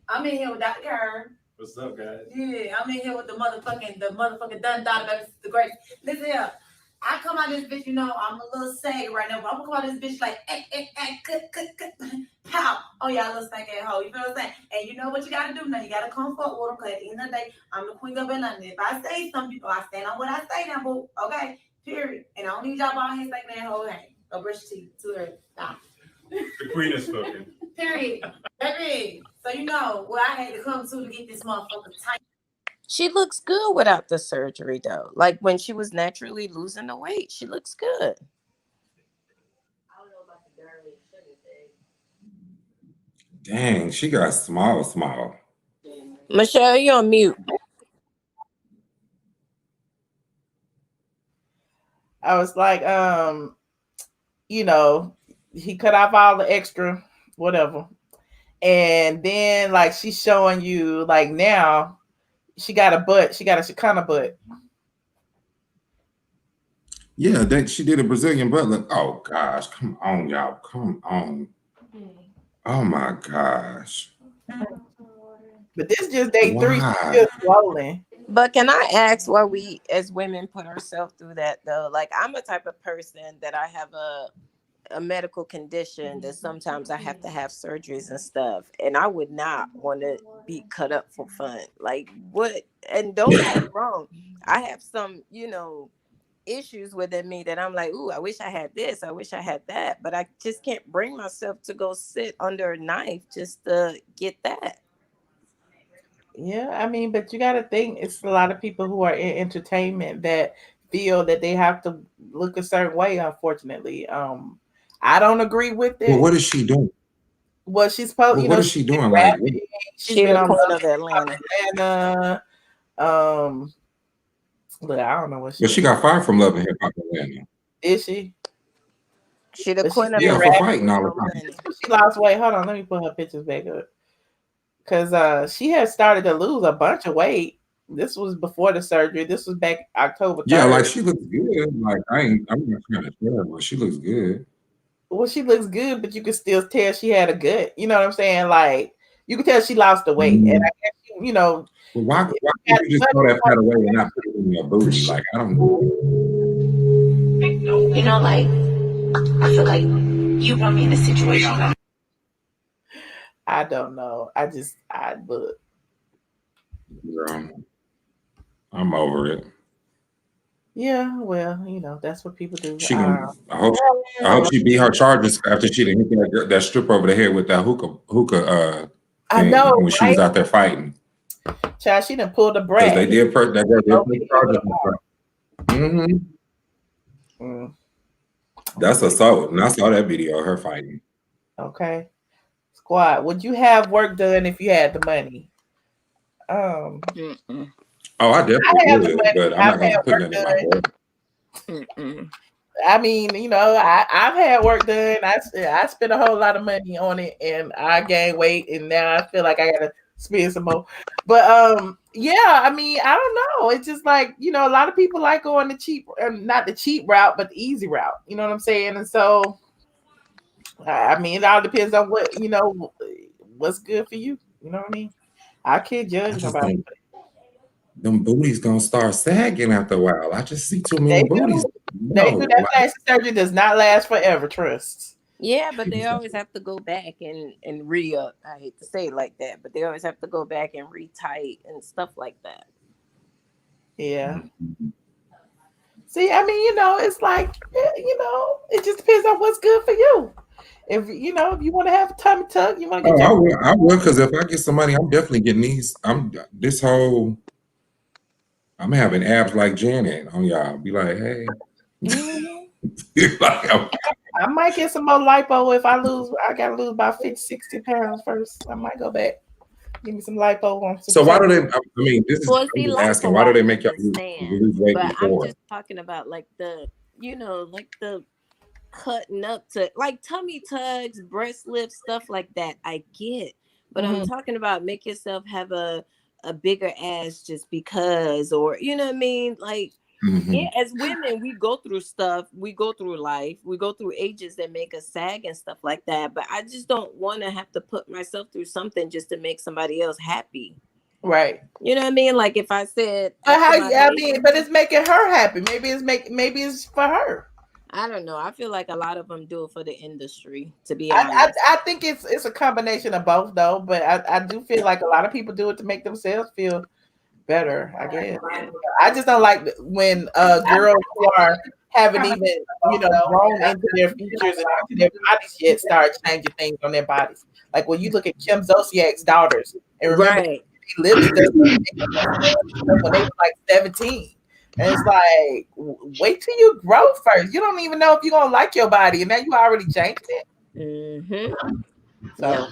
I'm in here with Dr. Kurz. What's up, guys? Yeah, I'm in here with the motherfucking done daughter, baby, the great. Listen here. I come out this bitch, you know, I'm a little saggy right now, but I'm gonna come out this bitch like, pow. Oh, yeah, little stank ass hoe. You feel what I'm saying? And you know what you gotta do now? You gotta come fuck with them, because at the end of the day, I'm the queen of Atlanta. If I say something, I stand on what I say now, boo. Okay? Period. And I don't need y'all bald head stank that whole hang. Or brush teeth to her. Nah. The queen is spoken. Period. Baby. So you know what I had to come to get this motherfucker tight. She looks good without the surgery, though. Like when she was naturally losing the weight, she looks good. I don't know about the girl. Dang, she got small. Michelle, you're on mute. I was like, you know, he cut off all the extra, whatever. And then, like, she's showing you, like, now she got a butt. She got a Chicana butt. Yeah, she did a Brazilian butt look. Oh, gosh. Come on, y'all. Come on. Oh, my gosh. But this just day 3. She's still swollen. But can I ask why we as women put ourselves through that, though? Like, I'm a type of person that I have a medical condition that sometimes I have to have surgeries and stuff, and I would not want to be cut up for fun. Like, what? And don't get me wrong, I have some, you know, issues within me that I'm like, ooh, I wish I had this, I wish I had that, but I just can't bring myself to go sit under a knife just to get that. Yeah, I mean, but you got to think it's a lot of people who are in entertainment that feel that they have to look a certain way, unfortunately. I don't agree with it. Well, what is she doing? Well, she's supposed, what is she doing? Like, she's been on Queen of Atlanta. Look, I don't know what she. But she got fired from Love and Hip Hop Atlanta. Is she? She the queen of for fighting all the time. She lost weight. Hold on, let me put her pictures back up. Because she had started to lose a bunch of weight. This was before the surgery. This was back October 3rd. Yeah, like she looks good. Like I'm not trying to tell her, but she looks good. Well, she looks good, but you can still tell she had a gut. You know what I'm saying? Like you can tell she lost the weight, and I guess you know. Well, why can't you just throw that fat away and not put it in your booty? Like I don't know. You know, like I feel like you put me in a situation. I don't know. I look. Girl, I'm over it. Yeah, well, you know, that's what people do. I hope she beat her charges after she didn't hit that strip over the head with that hookah. I know when she was out there fighting. Child, she done pulled the brat. They did put charges. That's assault, and I saw that video of her fighting. Okay, squad. Would you have work done if you had the money? Oh, I definitely would, but I'm not going to put nothing in my book. I mean, you know, I've had work done. I spent a whole lot of money on it, and I gained weight, and now I feel like I gotta spend some more. But yeah, I mean, I don't know. It's just like, you know, a lot of people like going the cheap, not the cheap route, but the easy route. You know what I'm saying? And so, I mean, it all depends on what, you know, what's good for you. You know what I mean? I can't judge nobody. Them booties gonna start sagging after a while. I just see too many booties. That plastic surgery does not last forever, trust. Yeah, but they always have to go back and re-up. I hate to say it like that, but they always have to go back and re-tight and stuff like that. Yeah. See, I mean, you know, it's like, you know, it just depends on what's good for you. if you know, if you want to have a tummy tuck, you want to get. I will, because if I get some money, I'm definitely getting these. I'm having abs like Janet on y'all. Be like, hey. I might get some more lipo if I lose. I gotta lose about 50, 60 pounds first. I might go back. Give me some lipo on some. So why do they? I mean, this is asking. Why do they make y'all lose weight but before? I'm just talking about like the, you know, like the cutting up to like tummy tucks, breast lifts, stuff like that. I get, but I'm talking about make yourself have a bigger ass just because, or you know what I mean, like. Yeah, as women, we go through stuff, we go through life, we go through ages that make us sag and stuff like that. But I just don't want to have to put myself through something just to make somebody else happy. Right. You know what I mean? Like if I said, but it's making her happy. Maybe it's for her. I don't know. I feel like a lot of them do it for the industry, to be honest. I think it's a combination of both, though. But I do feel like a lot of people do it to make themselves feel better, I guess. I just don't like when girls who haven't even, you know, grown into their features and into their bodies yet start changing things on their bodies. Like when you look at Kim Zolciak's daughters, and remember they lipstick when they were like 17. And it's like, wait till you grow first. You don't even know if you're gonna like your body, and now you already changed it. So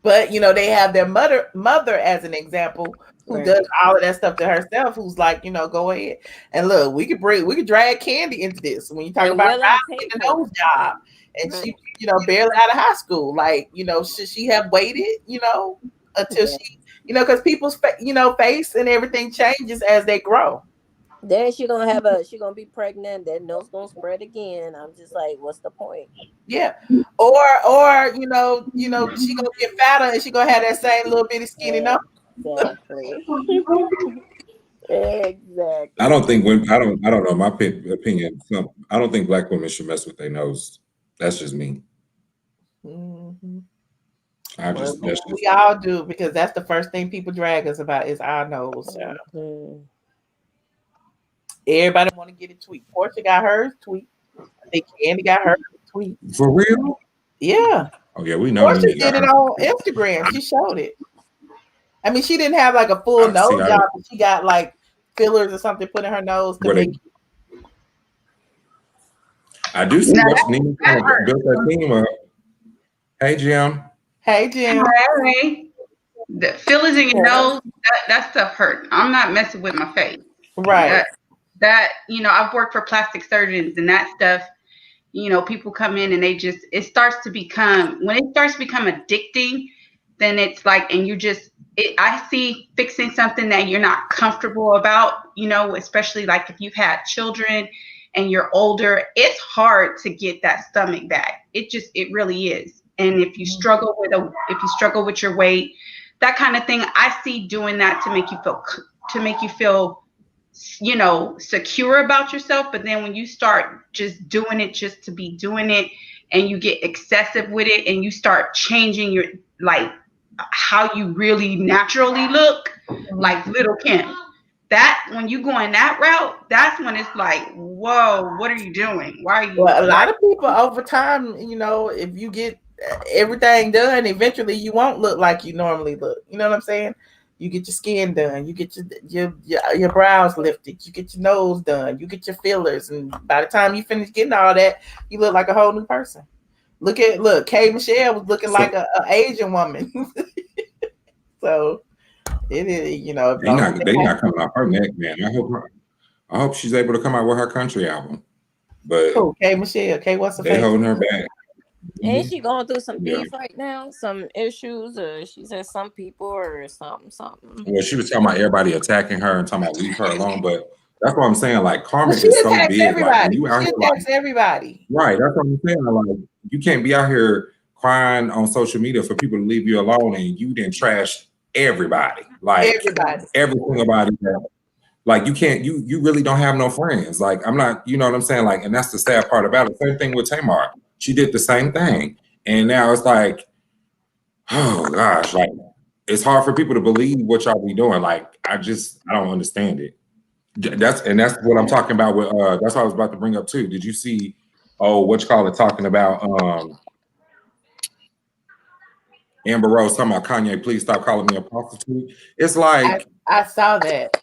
but you know, they have their mother as an example who does all of that stuff to herself, who's like, you know, go ahead and look, we could drag Candy into this when you talk about getting a nose job, and she, you know, barely out of high school. Like, you know, should she have waited, you know, until she, you know, because people's you know, face and everything changes as they grow. Then she gonna be pregnant, that nose gonna spread again. I'm just like, what's the point? Yeah. Or you know, she gonna get fatter and she gonna have that same little bitty skinny nose. Exactly. I don't think I don't know, my opinion. I don't think black women should mess with their nose. That's just me. We all do, because that's the first thing people drag us about is our nose. Everybody want to get it tweaked. Portia got hers tweaked. I think Candy got hers tweaked. For real? Yeah. Oh yeah, we know. Portia did it on Instagram. She showed it. I mean, she didn't have like a full nose job, but she got like fillers or something put in her nose to make. I do see what Nina built that team up. Hey Jim. Hey Jim. Hey. The fillers in your nose, that stuff hurt. I'm not messing with my face. Right. That you know, I've worked for plastic surgeons, and that stuff, you know, people come in and it starts to become addicting, then it's like, and I see fixing something that you're not comfortable about, you know, especially like if you've had children and you're older, it's hard to get that stomach back. It really is. And if you struggle with your weight, that kind of thing, I see doing that to make you feel, you know, secure about yourself. But then when you start just doing it just to be doing it, and you get excessive with it, and you start changing your, like, how you really naturally look, like Little Kim, that when you go in that route, that's when it's like, whoa, what are you doing? Why are you? Well, a lot of people over time, you know, if you get everything done, eventually you won't look like you normally look. You know what I'm saying? You get your skin done, you get your brows lifted, you get your nose done, you get your fillers, and by the time you finish getting all that, you look like a whole new person. Look, K. Michelle was looking like a Asian woman. So it is, you know, they not coming off her neck, man. I hope she's able to come out with her country album. But K. Michelle, what's the they holding her back. Ain't she going through some beef right now? Some issues, or she said some people or something. Well, she was talking about everybody attacking her and talking about leave her alone, but that's what I'm saying. Like, karma is so big. Everybody. Like, she attacks everybody. Right. That's what I'm saying. Like, you can't be out here crying on social media for people to leave you alone, and you didn't trash everybody. Like every single body. Like, you can't. You really don't have no friends. Like, I'm not. You know what I'm saying? Like, and that's the sad part about it. Same thing with Tamar. She did the same thing. And now it's like, oh gosh, like it's hard for people to believe what y'all be doing. Like, I don't understand it. That's what I'm talking about with that's what I was about to bring up too. Did you see talking about Amber Rose talking about Kanye, please stop calling me a prostitute. It's like I saw that.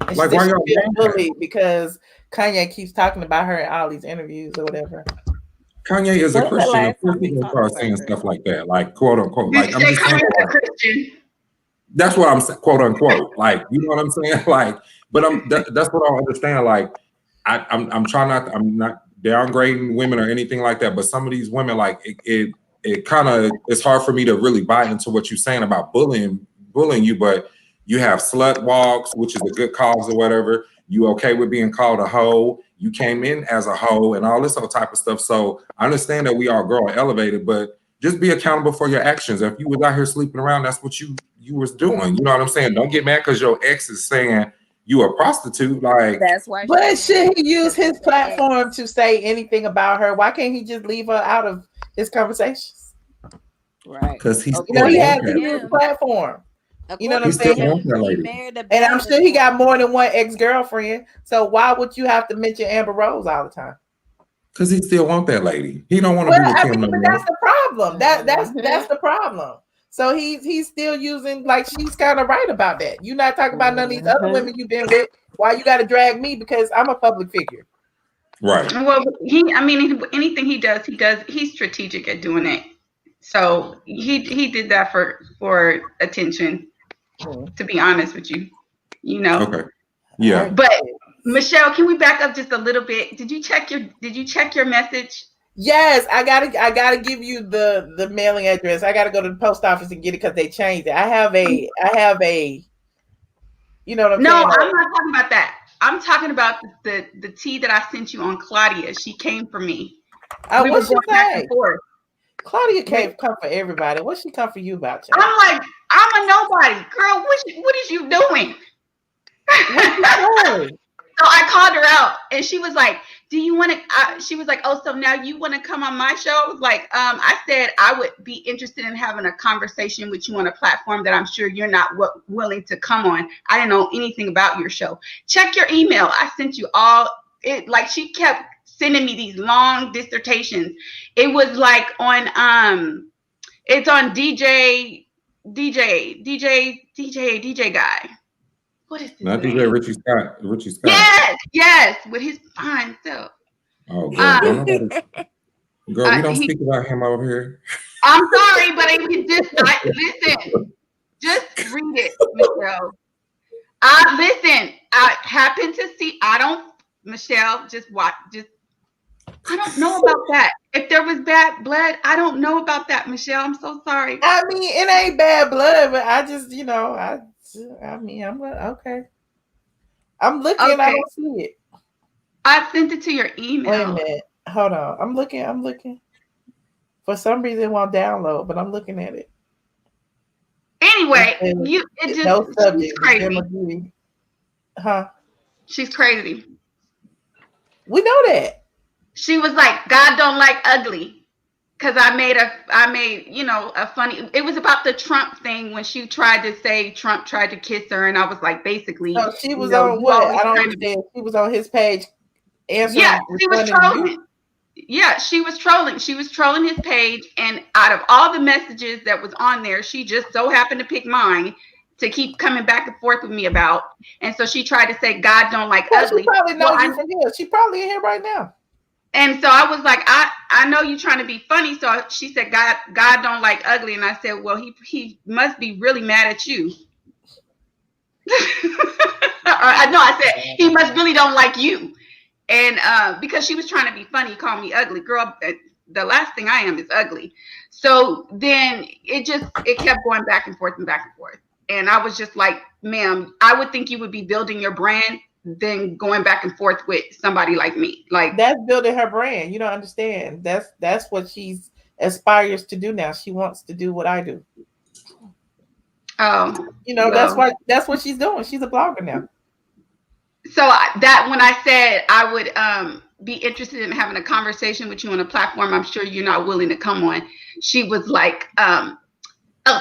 And like why y'all doing bullied because Kanye keeps talking about her in all these interviews or whatever. Kanye is a Christian. Of course, he's gonna start saying stuff like that, like quote unquote. Like I'm just saying, like, Christian. That's what I'm saying, quote unquote. Like, you know what I'm saying? Like, but that's what I understand. Like, I'm trying not. I'm not downgrading women or anything like that. But some of these women, like, it kind of it's hard for me to really buy into what you're saying about bullying you. But you have slut walks, which is a good cause or whatever. You okay with being called a hoe? You came in as a hoe and all this other type of stuff. So I understand that we all grow and elevated, but just be accountable for your actions. If you was out here sleeping around, that's what you was doing. You know what I'm saying? Don't get mad because your ex is saying you a prostitute. Like that's why. But should he use his platform to say anything about her? Why can't he just leave her out of his conversations? Right. Because he's he has to use platform. You know what I'm saying? And I'm sure he got more than one ex-girlfriend. So why would you have to mention Amber Rose all the time? Because he still want that lady. He don't want to be with him no more. That's the problem. That's the problem. So he's still using, like, she's kind of right about that. You're not talking about none of these other women you've been with. Why you got to drag me because I'm a public figure? Right. Well, anything he does, he's strategic at doing it. So he did that for attention. To be honest with you, you know. Okay. Yeah. But Michelle, can we back up just a little bit? Did you check your message? Yes, I gotta give you the mailing address. I gotta go to the post office and get it because they changed it. I have a you know what I'm saying? No, I'm not talking about that. I'm talking about the tea that I sent you on Claudia. She came for me. We were going back and forth. Claudia can't come for everybody. What's she come for you about? Child? I'm like, I'm a nobody, girl. What is you doing? So I called her out, and she was like, "Do you want to?" She was like, "Oh, so now you want to come on my show?" I was like, I said I would be interested in having a conversation with you on a platform that I'm sure you're not willing to come on. I didn't know anything about your show. Check your email. I sent you all. Like she kept sending me these long dissertations. It was like on it's on DJ guy. What is this? Not DJ Richie Scott. Yes, with his fine self. Oh, girl, we don't speak about him over here. I'm sorry, but listen. Just read it, Michelle. Listen. I happen to see. Michelle, just watch. I don't know about that. If there was bad blood, I don't know about that, Michelle. I'm so sorry. I mean, it ain't bad blood, but I just, I'm okay. I'm looking. Okay. I don't see it. I sent it to your email. Wait a minute. Hold on. I'm looking. For some reason, it won't download, but I'm looking at it. Anyway, she's crazy. Huh? She's crazy. We know that. She was like, God don't like ugly. Because I made a funny, it was about the Trump thing when she tried to say Trump tried to kiss her. And I was like, basically. So she was on what? I don't understand. She was on his page answering. Yeah, she was trolling. Yeah, she was trolling. She was trolling his page. And out of all the messages that was on there, she just so happened to pick mine to keep coming back and forth with me about. And so she tried to say, God don't like ugly. She probably knows you from here. She probably in here right now. And so I was like, I know you're trying to be funny. So she said, God don't like ugly. And I said, well, he must be really mad at you. I said, he must really don't like you. And because she was trying to be funny, call me ugly. Girl, the last thing I am is ugly. So then it kept going back and forth and back and forth. And I was just like, ma'am, I would think you would be building your brand than going back and forth with somebody like me. Like, that's building her brand. You don't understand. That's what she's aspires to do now. She wants to do what I do. Oh, that's what she's doing. She's a blogger now. So that when I said I would be interested in having a conversation with you on a platform, I'm sure you're not willing to come on. She was like, oh,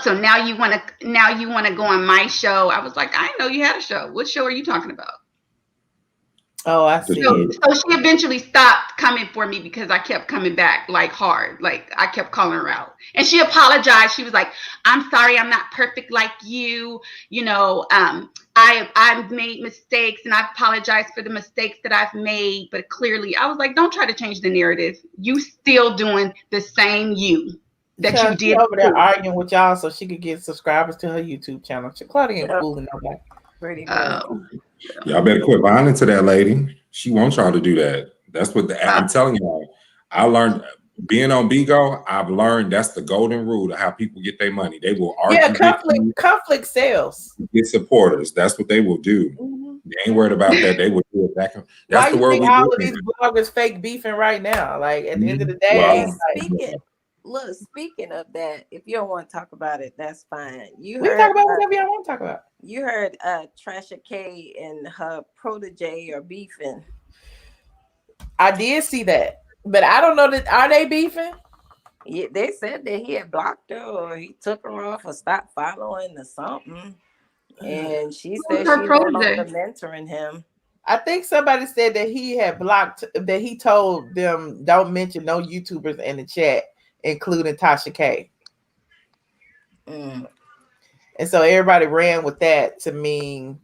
so now you want to go on my show. I was like, I didn't know you had a show. What show are you talking about? Oh, I see. So she eventually stopped coming for me because I kept coming back like hard. Like I kept calling her out. And she apologized. She was like, I'm sorry, I'm not perfect like you. You know, I've made mistakes and I apologize for the mistakes that I've made. But clearly, I was like, don't try to change the narrative. You still doing the same you that you did over there arguing with y'all so she could get subscribers to her YouTube channel. Claudia ain't fooling nobody. Pretty much. Y'all better quit buying into that lady. She wants y'all to do that. That's what I'm telling y'all. I learned being on Bigo. I've learned that's the golden rule to how people get their money. They will argue. Yeah, conflict sales. Get supporters. That's what they will do. Mm-hmm. They ain't worried about that. They will do it back. That's why the you world think we all of these bloggers fake beefing right now? Like at the end of the day, speaking of that, if you don't want to talk about it, that's fine. We talk about whatever y'all want to talk about. You heard Trisha K and her protege are beefing. I did see that, but I don't know that are they beefing? Yeah, they said that he had blocked her or he took her off or stopped following or something. And she said she's no longer mentoring him. I think somebody said that he had blocked, that he told them don't mention no YouTubers in the chat, including Tasha K. And so everybody ran with that to mean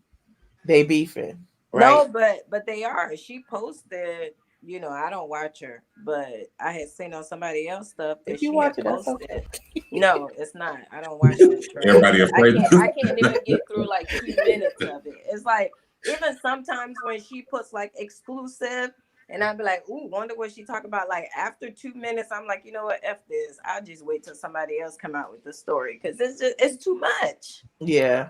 they beefing. Right? No, but they are. She posted, you know, I don't watch her, but I had seen on somebody else stuff that she had posted. Okay. No, it's not. I don't watch this. Everybody afraid. I can't even get through like 2 minutes of it. It's like even sometimes when she puts like exclusive, and I'd be like, ooh, wonder what she talk about. Like after 2 minutes, I'm like, you know what, F this. I'll just wait till somebody else come out with the story because it's too much. Yeah.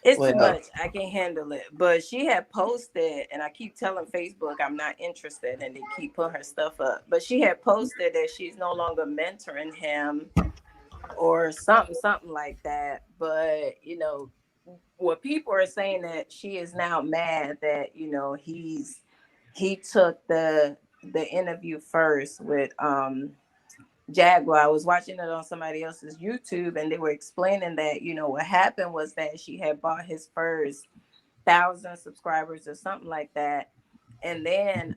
It's too much. I can't handle it. But she had posted, and I keep telling Facebook I'm not interested, and they keep putting her stuff up. But she had posted that she's no longer mentoring him or something like that. But, you know, what people are saying that she is now mad that, you know, he took the interview first with Jaguar. I was watching it on somebody else's YouTube and they were explaining that, you know, what happened was that she had bought his first 1,000 subscribers or something like that. And then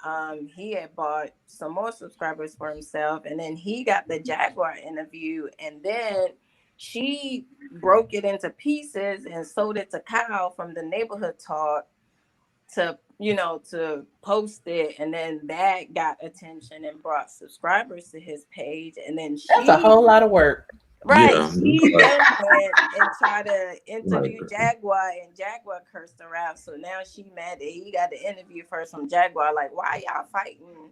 he had bought some more subscribers for himself. And then he got the Jaguar interview. And then she broke it into pieces and sold it to Kyle from the Neighborhood Talk to, you know, to post it, and then that got attention and brought subscribers to his page, and then that's a whole lot of work, right? Yeah. She then went and tried to interview Jaguar, and Jaguar cursed her out. So now she mad that he got the interview first from Jaguar. Like, why y'all fighting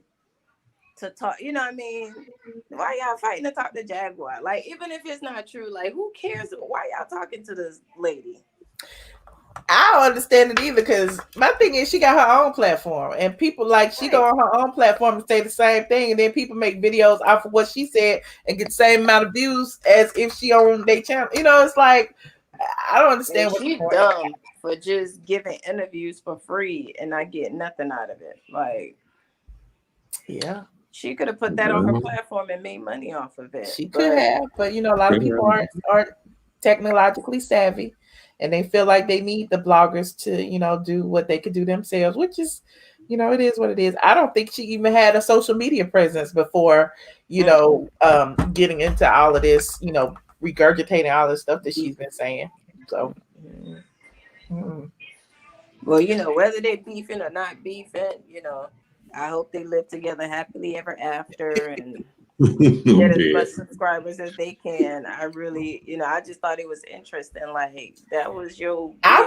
to talk? You know what I mean? Why y'all fighting to talk to Jaguar? Like, even if it's not true, like, who cares? Why y'all talking to this lady? I don't understand it either, because my thing is she got her own platform and people like she go on her own platform and say the same thing, and then people make videos off of what she said and get the same amount of views as if she owned their channel. You know, it's like I don't understand what she's dumb for just giving interviews for free and not getting nothing out of it. Like, yeah, she could have put that on her platform and made money off of it. She could have, but you know, a lot of people aren't technologically savvy. And they feel like they need the bloggers to, you know, do what they could do themselves, which is, you know, it is what it is. I don't think she even had a social media presence before, you know, getting into all of this, you know, regurgitating all the stuff that she's been saying. So, well, you know, whether they beefing or not beefing, you know, I hope they live together happily ever after and get as much subscribers as they can. I really, you know, I just thought it was interesting. Like that was your. I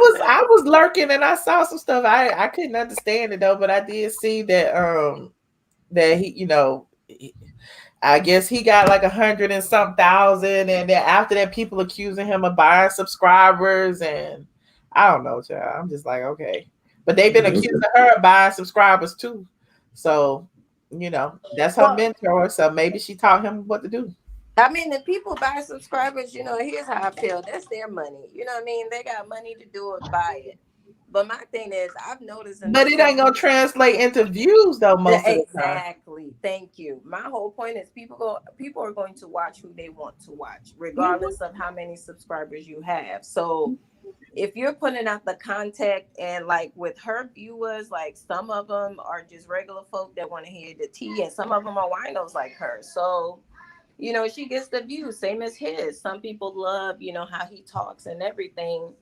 was lurking and I saw some stuff. I couldn't understand it though, but I did see that that he, you know, I guess he got like 100 and some thousand, and then after that, people accusing him of buying subscribers, and I don't know, child. I'm just like, okay, but they've been accusing her of buying subscribers too, so. You know, that's her mentor, so maybe she taught him what to do. I mean, if people buy subscribers, you know, here's how I feel. That's their money. You know what I mean? They got money to do it, buy it. But my thing is, I've noticed. But it ain't gonna translate into views though. Most of the time. Exactly. Thank you. My whole point is people are going to watch who they want to watch, regardless of how many subscribers you have. So if you're putting out the content, and like with her viewers, like some of them are just regular folk that want to hear the tea, and some of them are winos like her. So she gets the views, same as his. Some people love how he talks and everything.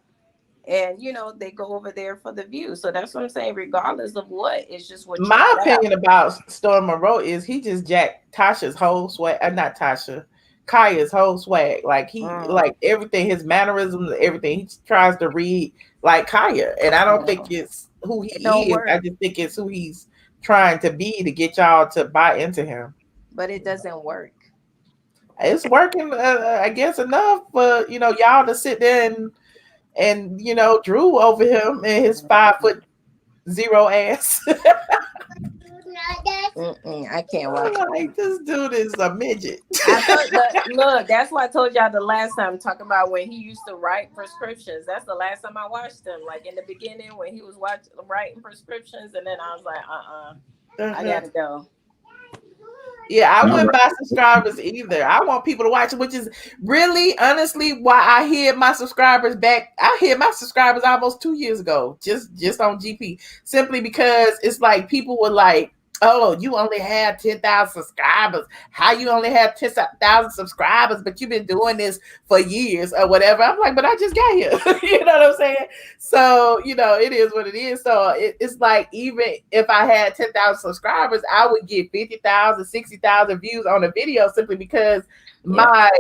And they go over there for the view. So that's what I'm saying. Regardless of what, it's just what my opinion about Storm Monroe is he just jacked Tasha's whole swag. Not Tasha, Kaya's whole swag. Like he like everything, his mannerisms, everything. He tries to read like Kaya, and I don't think it's who he is. Work. I just think it's who he's trying to be to get y'all to buy into him. But it doesn't work. It's working, I guess, enough for y'all to sit there and drool over him and his 5'0" ass. I can't watch like this dude is a midget. Look, that's why I told y'all the last time, talking about when he used to write prescriptions. That's the last time I watched him. Like in the beginning when he was writing prescriptions, and then I was like, I gotta go. Yeah, I wouldn't buy subscribers either. I want people to watch it, which is really, honestly, why I hid my subscribers back. I hid my subscribers almost 2 years ago, just on GP, simply because it's like people were like, "Oh, you only had 10,000 subscribers. How you only have 10,000 subscribers, but you've been doing this for years or whatever?" I'm like, but I just got here. You know what I'm saying? So, it is what it is. So it's like, even if I had 10,000 subscribers, I would get 50,000, 60,000 views on a video simply because my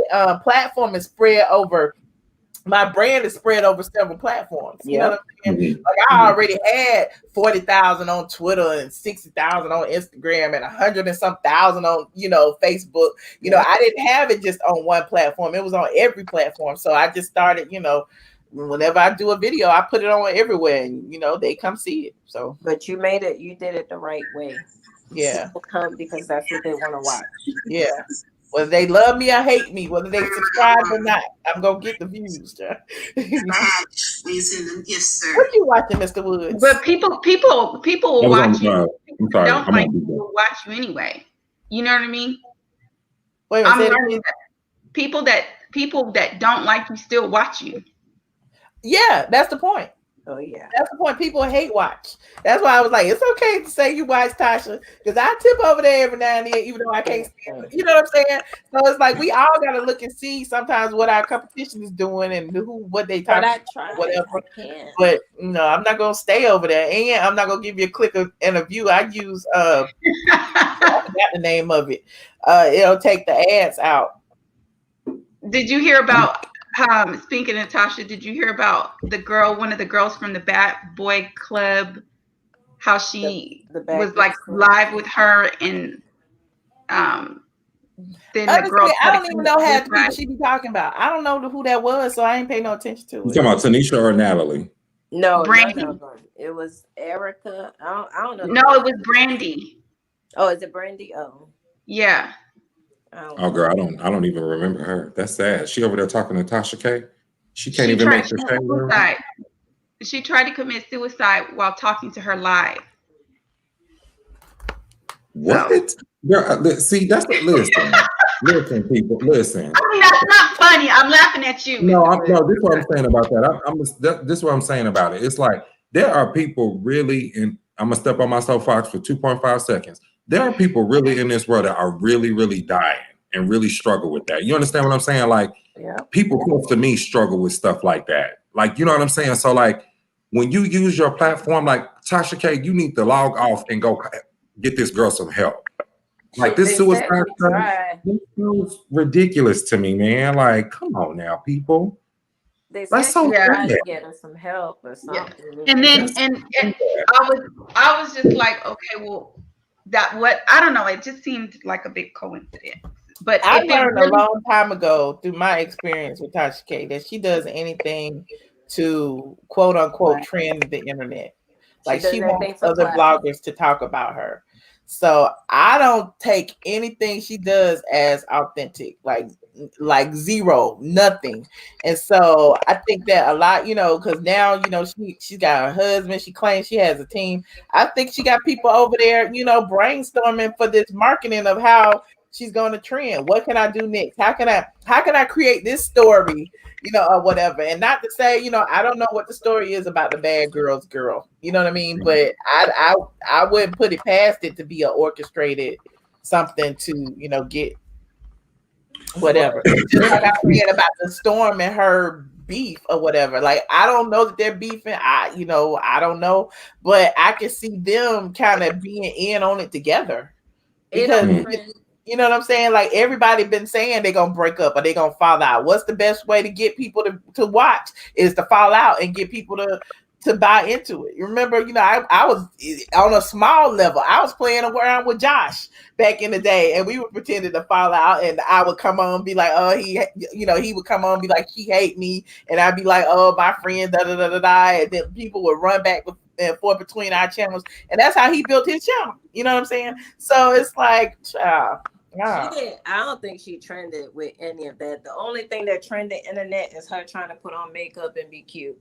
platform is spread over. My brand is spread over several platforms. You know what I'm saying? Like I already had 40,000 on Twitter and 60,000 on Instagram and 100 and some thousand on, Facebook. I didn't have it just on one platform. It was on every platform. So I just started, whenever I do a video, I put it on everywhere, and they come see it. So, but you did it the right way. Yeah, people come because that's what they want to watch. Yeah. Whether they love me or hate me, whether they subscribe or not, I'm gonna get the views. Yes, sir. What you watching, Mr. Woods? But people will watch you. Don't like you will watch you anyway. You know what I mean? Wait, I'm learning that people that don't like you still watch you. Yeah, that's the point. Oh yeah, that's the point. People hate watch. That's why I was like, it's okay to say you watch Tasha, because I tip over there every now and then, even though I can't stand it. You know what I'm saying? So it's like we all gotta look and see sometimes what our competition is doing and what they talk about, whatever. But I'm not gonna stay over there, and I'm not gonna give you a click and a view. I use I forgot the name of it. It'll take the ads out. Did you hear about? Speaking of Tasha, did you hear about one of the girls from the Bad Boy Club, how she was like live with her, and then honestly, the girl. I don't even know half the people she be talking about. I don't know who that was, so I ain't pay no attention to it. You talking about Tanisha or Natalie? No, Brandy. It was Erica. I don't know. No, it was Brandy. Oh, is it Brandy? Oh, yeah. Oh, girl, I don't even remember her. That's sad. She over there talking to Tasha K. She can't even make her suicide. She tried to commit suicide while talking to her live. What? Girl, see, listen, people, listen. I mean, that's not funny. I'm laughing at you. No, this is what I'm saying about that. This is what I'm saying about it. It's like there are people really, and I'm gonna step on my soapbox for 2.5 seconds. There are people really in this world that are really, really dying and really struggle with that. You understand what I'm saying? Like, people close to me struggle with stuff like that. Like, you know what I'm saying? So, like, when you use your platform, like Tasha K, you need to log off and go get this girl some help. Like, this suicide stuff, this feels ridiculous to me, man. Like, come on now, people. That's so bad. To get her some help or something. Yeah. And then, and I was just like, okay, well, I don't know. It just seemed like a big coincidence. But I learned a long time ago through my experience with Tasha K that she does anything to quote unquote trend the internet. Like she wants other bloggers to talk about her. So I don't take anything she does as authentic, like zero, nothing. And so I think that a lot, because now, she's got her husband, she claims she has a team. I think she got people over there, brainstorming for this marketing of how she's going to trend. What can I do next? How can I create this story, or whatever? And not to say, I don't know what the story is about the bad girl. You know what I mean? But I wouldn't put it past it to be an orchestrated something to, get whatever. Just like I said about the Storm and her beef or whatever. Like, I don't know that they're beefing. I don't know, but I can see them kind of being in on it together. Because you know what I'm saying? Like, everybody been saying they're gonna break up or they're gonna fall out. What's the best way to get people to watch is to fall out and get people to buy into it. You remember, I was on a small level. I was playing around with Josh back in the day, and we were pretending to fall out, and I would come on and be like, oh, he would come on and be like, she hate me, and I'd be like, oh, my friend, da da da da da, and then people would run back and forth between our channels, and that's how he built his channel. You know what I'm saying? So it's like, child. Yeah. I don't think she trended with any of that. The only thing that trended internet is her trying to put on makeup and be cute.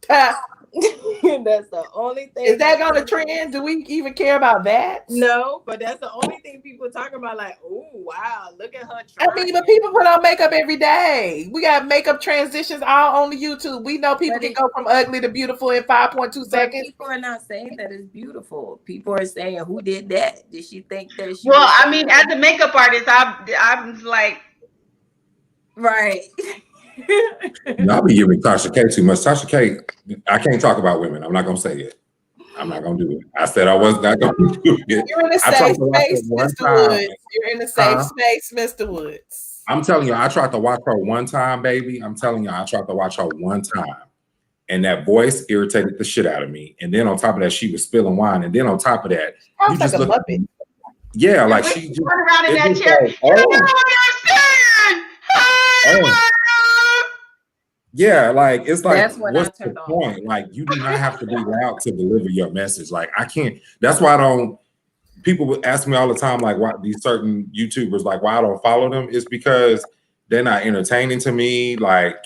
That's the only thing. Is that going to trend? Do we even care about that? No, but that's the only thing people talk about. Like, oh wow, look at her trying. I mean, but people put on makeup every day. We got makeup transitions all on the YouTube. We know people can go from ugly to beautiful in 5.2 seconds. People are not saying that it's beautiful. People are saying, who did that? Did she think that she? Well, I mean, as a makeup artist, I'm like, right. I'll be giving Tasha K too much. Tasha K, I can't talk about women. I'm not gonna say it. I'm not gonna do it. I said I was not gonna do it. You're in a safe space, Mr. Woods. You're in a safe space, Mr. Woods. I'm telling you, I tried to watch her one time, baby. I'm telling you, I tried to watch her one time, and that voice irritated the shit out of me. And then on top of that, she was spilling wine. And then on top of that, you just look. Yeah, like she just run around in that chair. Like, yeah, like it's like, what's the point? Like, you do not have to be loud to deliver your message. Like, I can't. That's why I don't. People would ask me all the time, like, why these certain YouTubers, like, why I don't follow them. It's because they're not entertaining to me. Like,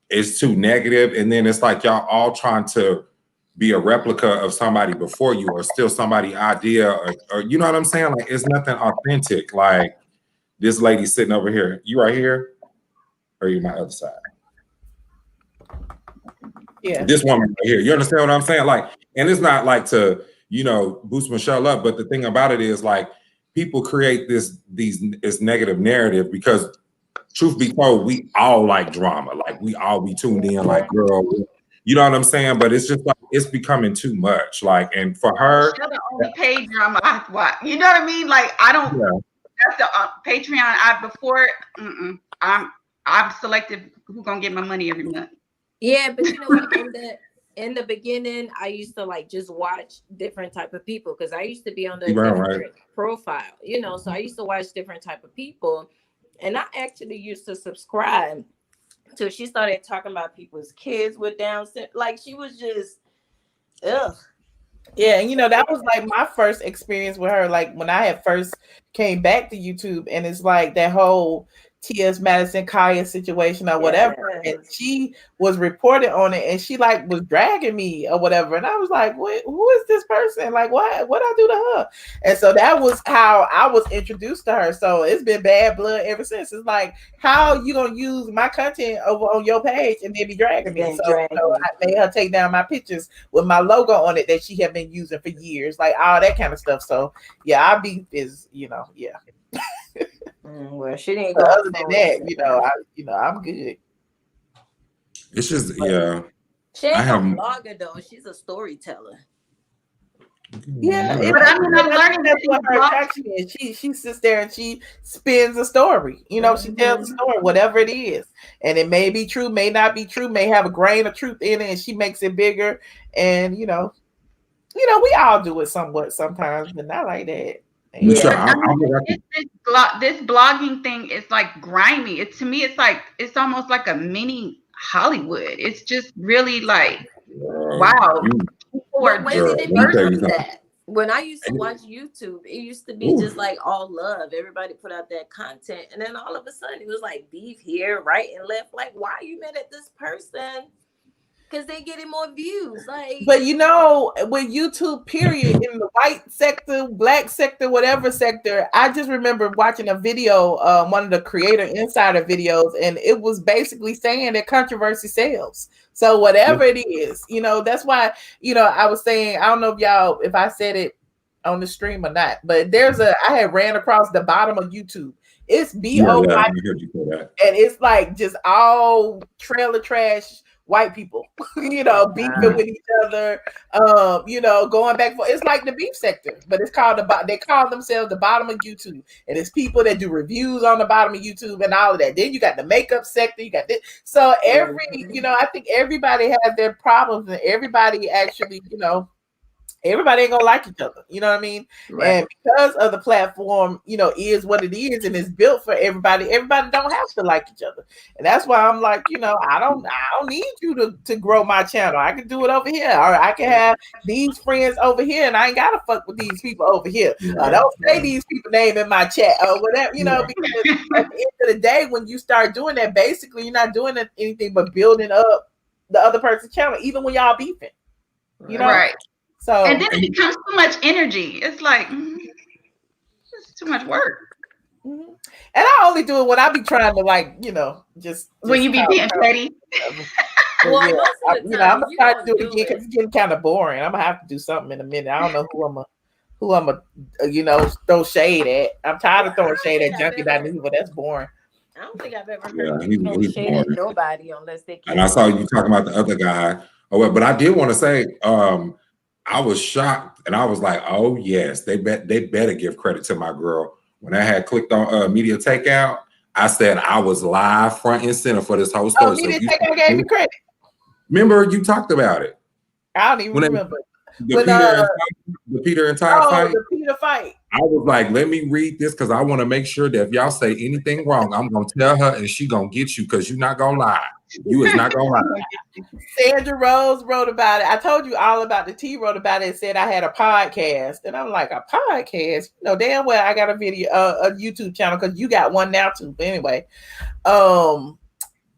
it's too negative, and then it's like y'all all trying to be a replica of somebody before you, or still somebody idea, or you know what I'm saying? Like, it's nothing authentic. Like, this lady sitting over here. You right here, or you my other side? Yeah. This woman right here. You understand what I'm saying? Like, and it's not like to, boost Michelle up, but the thing about it is, like, people create this negative narrative because, truth be told, we all like drama. Like, we all be tuned in, like, girl, you know what I'm saying? But it's just like, it's becoming too much. Like, and for her, that's the only paid drama I watch. You know what I mean? Like, I don't. Yeah. That's the Patreon. I'm selective who's gonna get my money every month. Yeah, but you know what? In the beginning, I used to like just watch different type of people because I used to be on the different profile, so I used to watch different type of people, and I actually used to subscribe till she started talking about people's kids with Down syndrome. Like, she was just, ugh. Yeah, and that was like my first experience with her. Like, when I had first came back to YouTube, and it's like that whole T.S. Madison Kaya situation or whatever, and she was reported on it, and she like was dragging me or whatever, and I was like, "What? Who is this person? Like, what I do to her?" And so that was how I was introduced to her. So it's been bad blood ever since. It's like, how you gonna use my content over on your page and then be dragging me? So I made her take down my pictures with my logo on it that she had been using for years, like all that kind of stuff. So yeah, our beef is, yeah. Well, she didn't go. Other than that, I'm good. It's just, yeah. She ain't a blogger though. She's a storyteller. Yeah, but I mean, I'm learning that what her attraction is. She sits there and she spins a story. She tells a story, whatever it is, and it may be true, may not be true, may have a grain of truth in it, and she makes it bigger. And we all do it somewhat sometimes, but not like that. Yeah. This blogging thing is like grimy. To me, it's almost like a mini Hollywood. It's just really like, wow. When did it become that? When I used to watch YouTube, it used to be just like all love. Everybody put out that content, and then all of a sudden it was like beef here, right and left. Like, why are you mad at this person? Because they getting more views. Like, but you know, with YouTube, period, in the white sector, black sector, whatever sector, I just remember watching a video, one of the Creator Insider videos, and it was basically saying that controversy sells. So whatever it is, you know, that's why, you know, I was saying, I don't know if I said it on the stream or not, but I had ran across the bottom of YouTube. It's B-O-Y, and it's like just all trailer trash white people, you know, beefing with each other, you know, going back for. It's like the beef sector, but it's called they call themselves the bottom of YouTube, and it's people that do reviews on the bottom of YouTube and all of that. Then you got the makeup sector, you got this. So you know, I think everybody has their problems, and everybody actually, you know, everybody ain't gonna like each other, you know what I mean? Right. And because of the platform, you know, is what it is, and it's built for everybody. Everybody don't have to like each other, and that's why I'm like, you know, I don't need you to grow my channel. I can do it over here, or I can have these friends over here, and I ain't gotta fuck with these people over here. Don't say these people name in my chat or whatever, you know, because at the end of the day, when you start doing that, basically you're not doing anything but building up the other person's channel, even when y'all beefing, you know, right? So, and then it becomes too much energy. It's like it's too much work. And I only do it when I be trying to, like, you know, just when you be being petty. Well, yeah, most of the time, I'm gonna try to do it again because it's getting kind of boring. I'm gonna have to do something in a minute. I don't know who I'm a you know, throw shade at. I'm tired of throwing shade at Junkie but that's boring. I don't think I've ever heard you throw shade at nobody unless they. And I saw you talking about the other guy. Oh, well, but I did want to say, I was shocked, and I was like, "Oh yes, they better give credit to my girl." When I had clicked on Media Takeout, I said I was live front and center for this whole story. Media Takeout gave you credit. Remember, you talked about it. I don't even remember. The Peter and Ty fight. The Peter fight. I was like, let me read this because I want to make sure that if y'all say anything wrong, I'm gonna tell her, and she gonna get you because you're not gonna lie. You is not gonna lie. Sandra Rose wrote about it. I told you all about the T wrote about it and said I had a podcast. And I'm like, a podcast? You know damn well I got a video, a YouTube channel, because you got one now too. But anyway, and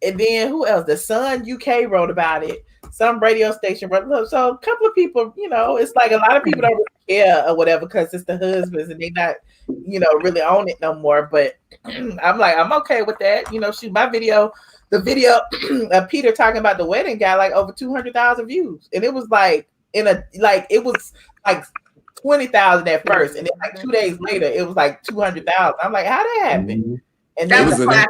then who else? The Sun UK wrote about it. Some radio station wrote. So a couple of people, you know, it's like a lot of people don't really care or whatever because it's the husbands and they not, you know, really own it no more. But I'm like, I'm okay with that. You know, shoot, my video. The video of Peter talking about the wedding got like over 200,000 views, and it was like it was like 20,000 at first, and then like 2 days later it was like 200,000. I'm like, how that happen? And it was a hot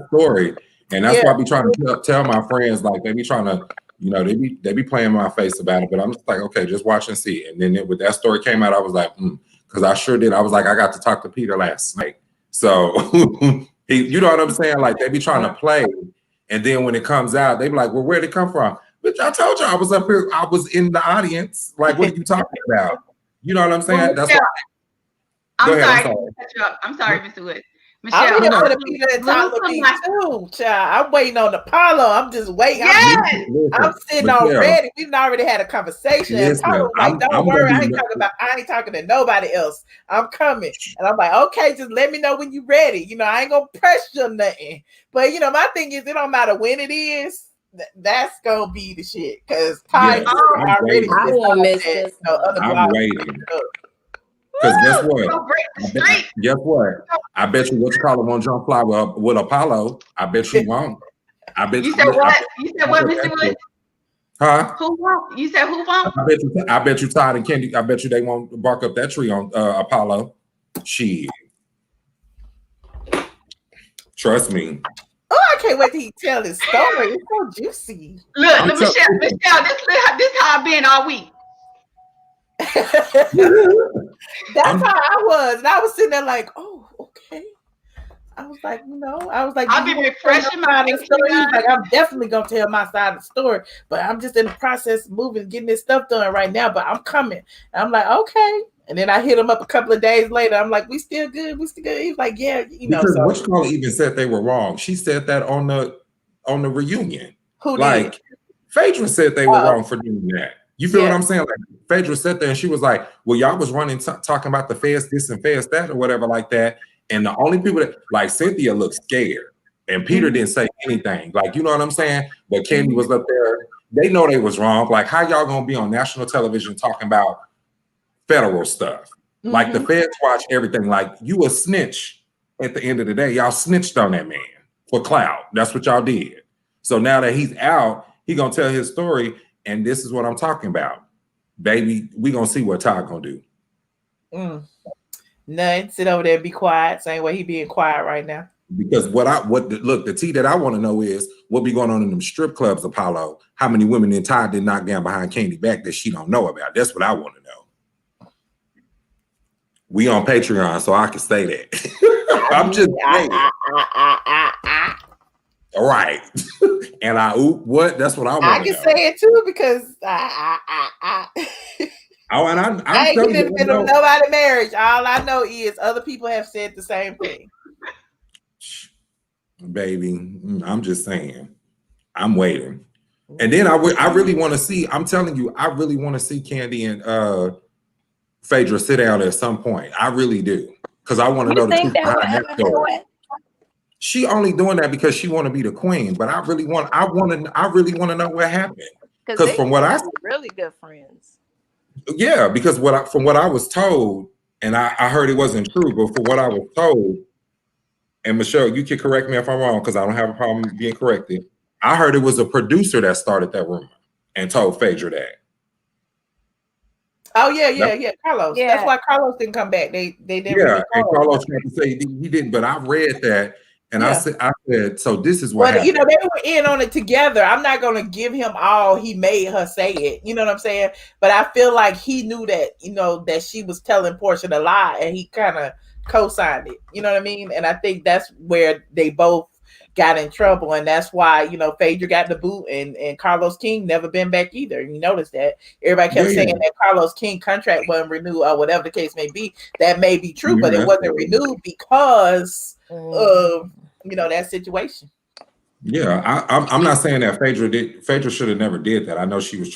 story, and that's why I be trying to tell my friends, like they be trying to, you know, they be playing my face about it, but I'm just like, okay, just watch and see. And then when that story came out, I was like, because I sure did. I was like, I got to talk to Peter last night, so. You know what I'm saying? Like they be trying to play, and then when it comes out, they be like, "Well, where'd it come from?" But I told you I was up here. I was in the audience. Like, what are you talking about? You know what I'm saying? That's why. I'm sorry, Mr. Wood. Michelle, I'm waiting on the Peter and Tyler beat too, child. I'm waiting on the Apollo. I'm just waiting. Yes. I'm sitting on ready. We've already had a conversation. Listen, Apollo was like, don't worry, I ain't talking to nobody else. I'm coming. And I'm like, okay, just let me know when you're ready. You know, I ain't gonna pressure nothing. But you know, my thing is, it don't matter when it is. That's gonna be the shit. Because Ty already. I won't miss this. I'm waiting. Because guess what? I bet you what you call it won't jump fly with Apollo. I bet you won't. I bet you said what? You said what, Mr. Wood? Huh? Who won't? You said who won't? I bet you Todd and Kendi. I bet you they won't bark up that tree on Apollo. Shit. Trust me. Oh, I can't wait till he tell his story. It's so juicy. Look, Michelle, this how I've been all week. That's how I was, and I was sitting there like, oh, okay. I was like, I've been refreshing my story. He's like, I'm definitely gonna tell my side of the story, but I'm just in the process of moving, getting this stuff done right now. But I'm coming. And I'm like, okay. And then I hit him up a couple of days later. I'm like, we still good. He's like, yeah, you know. Because Witchcaller even said they were wrong. She said that on the reunion. Who did? Phaedra said they were wrong for doing that. You feel what I'm saying? Like Phaedra sat there and she was like, well, y'all was running talking about the feds this and feds that or whatever like that. And the only people that like Cynthia looked scared and Peter didn't say anything. Like, you know what I'm saying? But Candy was up there. They know they was wrong. Like, how y'all gonna be on national television talking about federal stuff? Like the feds watch everything. Like you a snitch at the end of the day. Y'all snitched on that man for clout. That's what y'all did. So now that he's out, he gonna tell his story. And this is what I'm talking about. Baby, we gonna see what Todd gonna do. Nothing. Sit over there and be quiet. Same way he being quiet right now. Because the tea that I want to know is what be going on in them strip clubs, Apollo. How many women in Todd did knock down behind Candy back that she don't know about? That's what I want to know. We on Patreon, so I can say that. I'm just saying. All right. And what? That's what I want to know. I can say it too because Oh, and I'm I ain't telling getting in the middle of nobody's marriage. All I know is other people have said the same thing. Baby, I'm just saying. I'm waiting. And then I really want to see, I'm telling you, I really want to see Candy and Phaedra sit down at some point. I really do. Because I want to know the truth behind that story. She only doing that because she want to be the queen, but I really want to know what happened. Because from what I really good friends. Yeah, because from what I was told, and I heard it wasn't true, but from what I was told, and Michelle, you can correct me if I'm wrong because I don't have a problem being corrected. I heard it was a producer that started that rumor and told Phaedra that. Oh yeah, Carlos. Yeah. That's why Carlos didn't come back. They didn't. Yeah, and Carlos tried to say he didn't, but I read that. And I said, so this is what happened. You know, they were in on it together. I'm not going to give him all he made her say it. You know what I'm saying? But I feel like he knew that, you know, that she was telling Portia a lie and he kind of co-signed it. You know what I mean? And I think that's where they both got in trouble. And that's why, you know, Phaedra got the boot and Carlos King never been back either. You notice that? Everybody kept saying that Carlos King contract wasn't renewed or whatever the case may be. That may be true, but it wasn't renewed because of, you know, that situation. Yeah, I'm not saying that Phaedra should have never did that. I know she was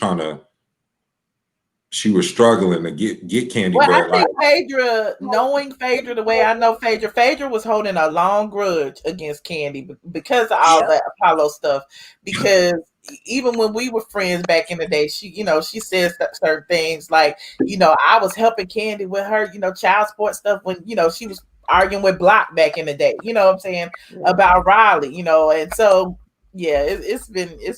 struggling to get Candy. Well, I think Phaedra, knowing Phaedra the way I know Phaedra was holding a long grudge against Candy because of all that Apollo stuff. Because even when we were friends back in the day, she, you know, she says certain things like, you know, I was helping Candy with her, you know, child support stuff when, you know, she was arguing with Block back in the day, you know what I'm saying, about Riley, you know, and so it's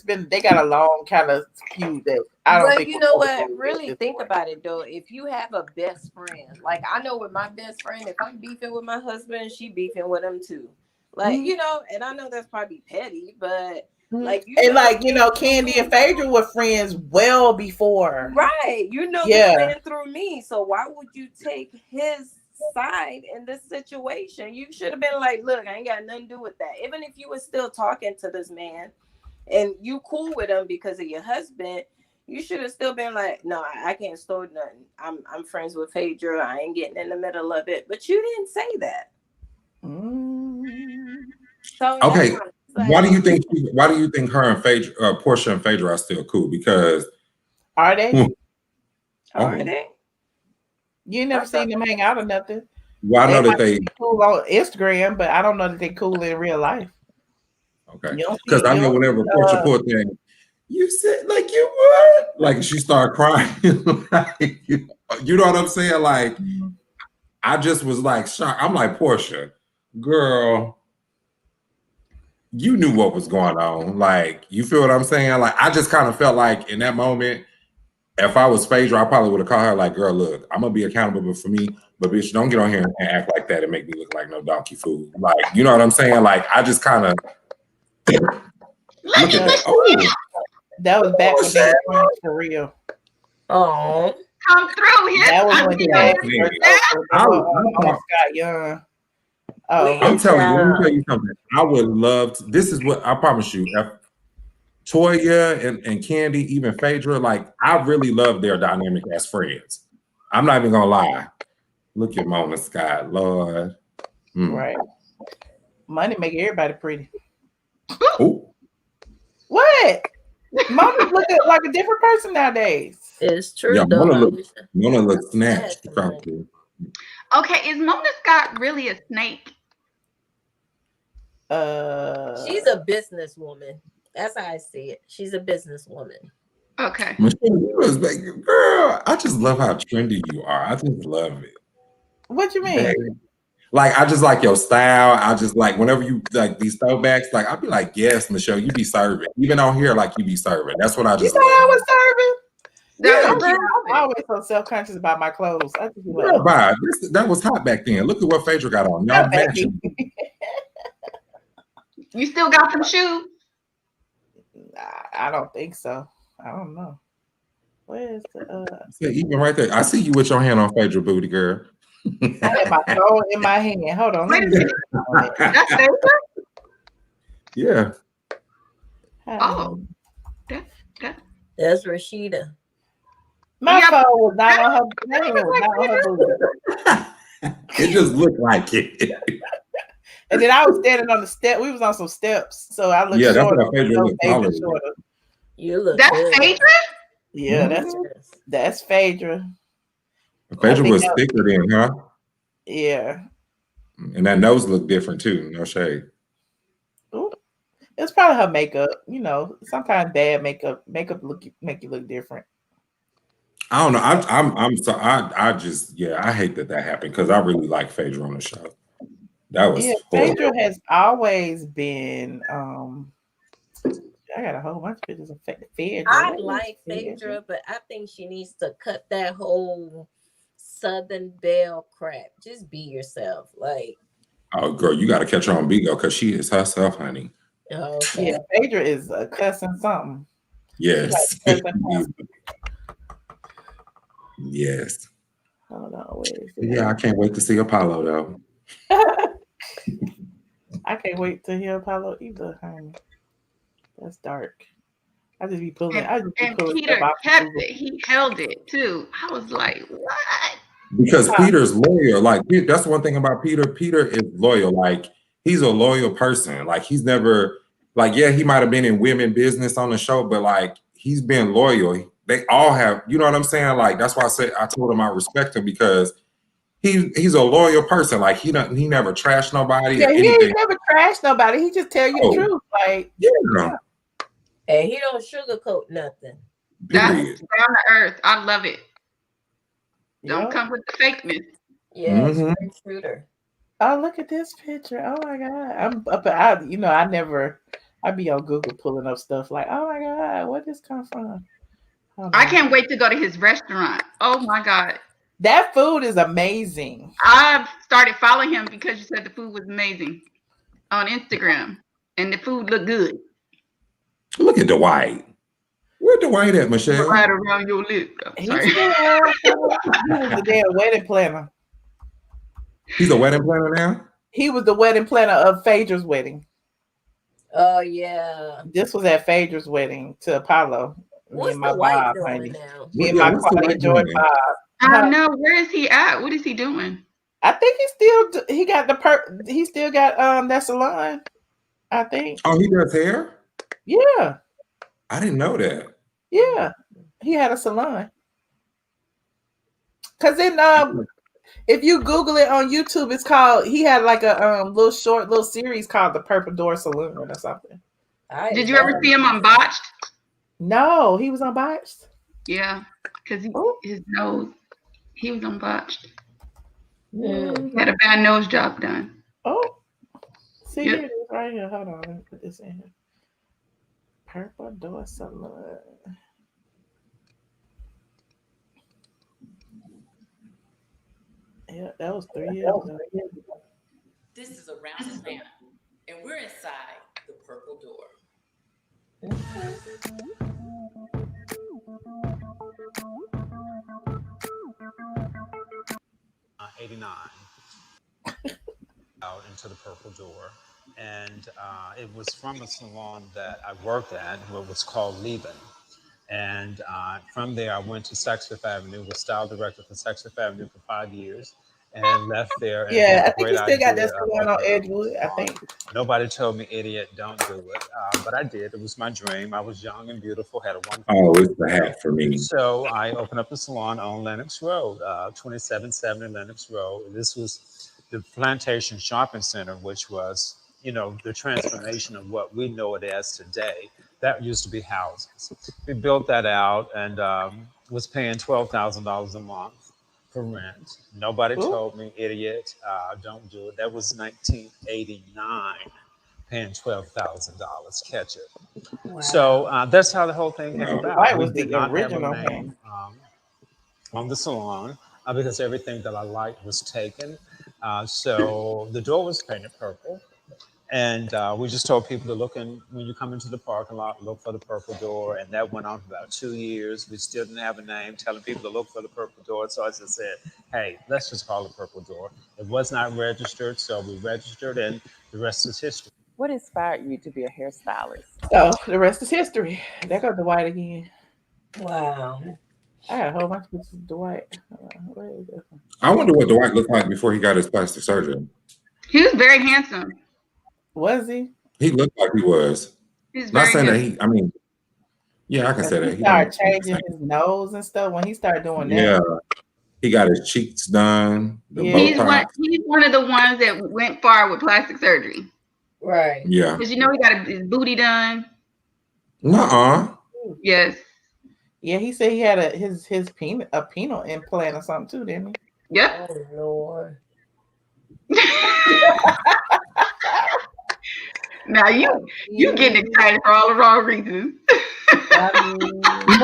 been they got a long kind of feud that I don't think. You know what? Really think about it though. If you have a best friend, like I know with my best friend, if I'm beefing with my husband, she beefing with him too. Like you know, and I know that's probably petty, but like you know, Candy and Phaedra were friends well before, right? You know, this man through me, so why would you take his side in this situation? You should have been like, look, I ain't got nothing to do with that. Even if you were still talking to this man and you cool with him because of your husband, you should have still been like, no, I can't start nothing. I'm friends with Phaedra. I ain't getting in the middle of it. But you didn't say that. So okay, why do you think her and Phaedra, Portia and Phaedra are still cool? Because are they? Are they? You never seen them hang out or nothing. Well, I know that they cool on Instagram, but I don't know that they cool in real life. Okay, because I know whenever Portia put thing, you said like you what? Like she started crying. Like, you know what I'm saying? Like I just was like shocked. I'm like, Portia, girl, you knew what was going on. Like, you feel what I'm saying? Like, I just kind of felt like in that moment, if I was Phaedra, I probably would have called her like, girl, look, I'm gonna be accountable for me, but bitch, don't get on here and act like that and make me look like no donkey food. Like, you know what I'm saying? Like, I just kind of look at that. Oh, that was back when they were friends for real. Oh, come through here. That was when Scott Young. Oh, I'm telling you, let me tell you something. I would love to, this is what I promise you. If Toya and Candy, even Phaedra, like I really love their dynamic as friends. I'm not even gonna lie. Look at Mona Scott, Lord. Right. Money make everybody pretty. Oh. What? Mona look like a different person nowadays. It's true. Yeah, though. Mona looks snatched. Probably. Okay, is Mona Scott really a snake? She's a businesswoman. That's how I see it. She's a businesswoman. Okay. Michelle, girl, I just love how trendy you are. I just love it. What you mean? Like, I just like your style. I just like whenever you like these throwbacks, like I'll be like, yes, Michelle, you be serving. Even on here, like you be serving. That's what I just love. I was serving. Yeah, I'm always so self-conscious about my clothes. I just that was hot back then. Look at what Phaedra got on. Y'all matching. You still got some shoes? I don't think so. I don't know. Where's the even right there? I see you with your hand on Phaedra booty, girl. I had my phone in my hand. Hold on. Let me see. That's Phaedra? Yeah. Oh. That's Rashida. My phone was not on her. Was not on her booty. It just looked like it. And then I was standing on the step. We was on some steps, so I looked shorter. That's what Phaedra looked taller. You look That's good. Phaedra? Yeah, that's Phaedra. Phaedra was thicker then, huh? Yeah. And that nose looked different too. No shade. Ooh. It's probably her makeup. You know, sometimes bad makeup make you look different. I don't know. I'm so I just I hate that happened because I really like Phaedra on the show. That was Phaedra has always been. I got a whole bunch of pictures of Phaedra. I like Phaedra, but I think she needs to cut that whole Southern Belle crap. Just be yourself, like. Oh, girl, you got to catch her on Bigo because she is herself, honey. Okay. Yeah, Phaedra is cussing something. Yes. Yes. Hold on, I can't wait to see Apollo though. I can't wait to hear Apollo either, honey. That's dark. I just be pulling. And Peter kept it. He held it too. I was like, what? Because Peter's loyal. Like that's one thing about Peter. Peter is loyal. Like he's a loyal person. Like he's never he might have been in women business on the show, but like he's been loyal. They all have, you know what I'm saying? Like that's why I told him I respect him because he's a loyal person. Like he never trashed nobody. Yeah, he ain't never trashed nobody. He just tell you the truth. Like and he don't sugarcoat nothing. That's down to earth. I love it. Don't come with the fakeness. Yeah, shooter. Oh, look at this picture. Oh my God. I be on Google pulling up stuff like, oh my God, where did this come from? I can't wait to go to his restaurant. Oh my God. That food is amazing. I started following him because you said the food was amazing on Instagram and the food looked good. Look at Dwight. Where Dwight at, Michelle? Right around your lip. He was the damn wedding planner. He's a wedding planner now? He was the wedding planner of Phaedra's wedding. Oh, yeah. This was at Phaedra's wedding to Apollo. What's the white doing now? Me and my Claudia Joy Bob. I know. Where is he at? What is he doing? I think he still got that salon. I think. Oh, he does hair? Yeah. I didn't know that. Yeah. He had a salon. Cause then if you Google it on YouTube, it's called, he had like a little series called The Purple Door Saloon or something. Did you ever see him on Botched? No, he was on Botched. Yeah, because his nose, he was on Botched. He had a bad nose job done. Oh, see here it is right here. Hold on, let me put this in here. Purple Door Saloon. Yeah, that was 3 years ago. This is Around Atlanta, and we're inside the Purple Door. 89 out into the Purple Door, and it was from a salon that I worked at, what was called Lieben. And from there, I went to Saks Fifth Avenue, was style director for Saks Fifth Avenue for 5 years. and left there and Yeah, had I a think great he still got idea that of salon on opening up a Edgewood, I salon. think. Nobody told me, idiot, don't do it. But I did. It was my dream. I was young and beautiful, had a wonderful Oh, life. it's the hat for me. So I opened up a salon on Lenox Road, 2770 Lenox Road. This was the Plantation Shopping Center, which was, the transformation of what we know it as today. That used to be houses. We built that out and was paying $12,000 a month for rent. Nobody Ooh. told me, idiot, don't do it. That was 1989, paying $12,000. Catch it. Wow. So that's how the whole thing came Wow. about. Dwight We was did the not have a original, huh? name on the salon because everything that I liked was taken. So the door was painted purple. And we just told people to look in when you come into the parking lot, look for the purple door. And that went on for about 2 years. We still didn't have a name, telling people to look for the purple door. So I just said, hey, let's just call it Purple Door. It was not registered, so we registered, and the rest is history. What inspired you to be a hairstylist? So the rest is history. There goes Dwight again. Wow. I got a whole bunch of pictures of Dwight. Where is it? I wonder what Dwight looked like before he got his plastic surgery. He was very handsome. Was he? He looked like he was. He's Not very saying that handsome. I mean, yeah, I can say He that. He started don't look the changing his nose and stuff when he started doing same. Yeah, that. he got his cheeks done, the Yeah. Botox. He's one of the ones that went far with plastic surgery. Right. Yeah. Because he got his booty done. Nuh-uh. Yes. Yeah, he said he had his penile implant or something too, didn't he? Yep. Oh Lord. Now you getting excited for all the wrong reasons. No,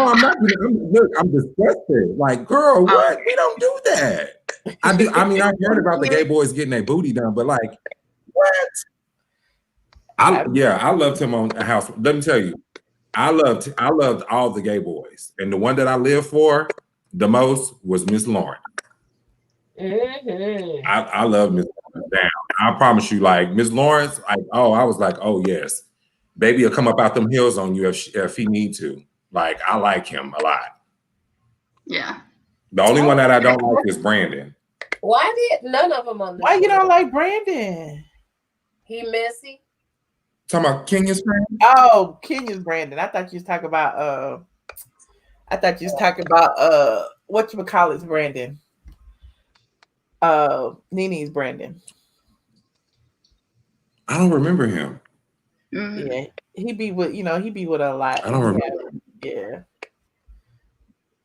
I'm not. Look, I'm disgusted. Like, girl, what? We don't do that. I do. I mean, I've heard about the gay boys getting their booty done, but like, what? I loved him on a house. Let me tell you, I loved all the gay boys, and the one that I lived for the most was Miss Lauren. Mm-hmm. I love Miss Lauren down. I promise you, like Miss Lawrence, I was like, oh yes, baby will come up out them hills on you if he need to. Like, I like him a lot. Yeah. The only one that I don't like is Brandon. Why did none of them on the Why show? you don't like Brandon? He messy. Talking about Kenya's Brandon? Oh, Kenya's Brandon. I thought you was talking about whatchamacallit's Brandon. Nene's Brandon. I don't remember him. Mm-hmm. Yeah, he be with a lot. I don't remember. Yeah.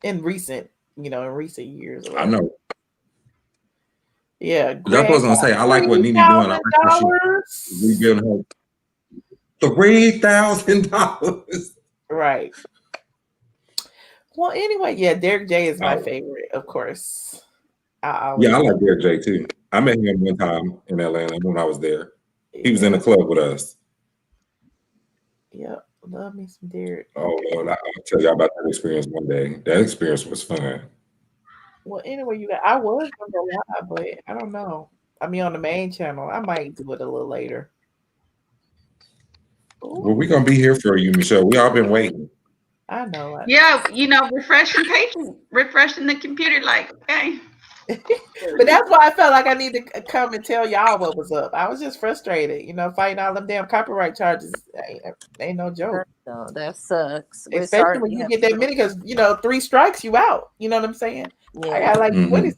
In recent years. I know. Yeah. That's what I was gonna say. I like what Nene doing. I like how she rebuilding her $3,000. Right. Well, anyway, yeah, Derek J is my favorite, of course. I like Derek J too. I met him one time in Atlanta when I was there. He was in the club with us. Yep, love me some Derek. Oh Lord, I'll tell you about that experience one day. That experience was fun. Well, anyway, I was gonna go live, but I don't know. I mean, on the main channel, I might do it a little later. Ooh. Well, we're gonna be here for you, Michelle. We all been waiting. I know. Yeah, refreshing the computer, like, okay. But that's why I felt like I need to come and tell y'all what was up. I was just frustrated, fighting all them damn copyright charges. Ain't no joke. No, that sucks. Especially when you get that many, because 3 strikes, you out. You know what I'm saying? Yeah. I got like 20 something.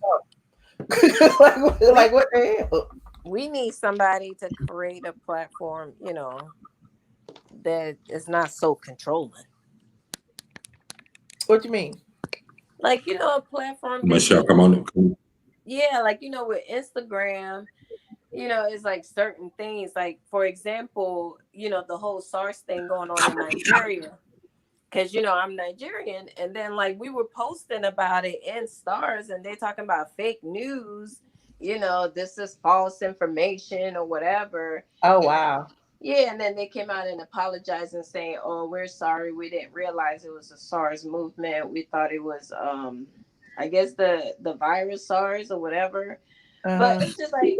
like what the hell? We need somebody to create a platform, that is not so controlling. What you mean? Like, a platform. Michelle, come on. Yeah, like, with Instagram, it's like certain things. Like, for example, the whole SARS thing going on in Nigeria. Because, I'm Nigerian. And then, like, we were posting about it in Stars, and they're talking about fake news. This is false information or whatever. Oh, wow. Yeah, and then they came out and apologized and saying, "Oh, we're sorry. We didn't realize it was a SARS movement. We thought it was, I guess the virus SARS or whatever." But it's just like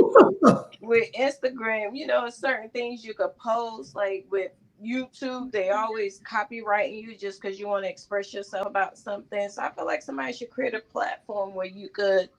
with Instagram, certain things you could post. Like with YouTube, they always copyrighting you just because you want to express yourself about something. So I feel like somebody should create a platform where you could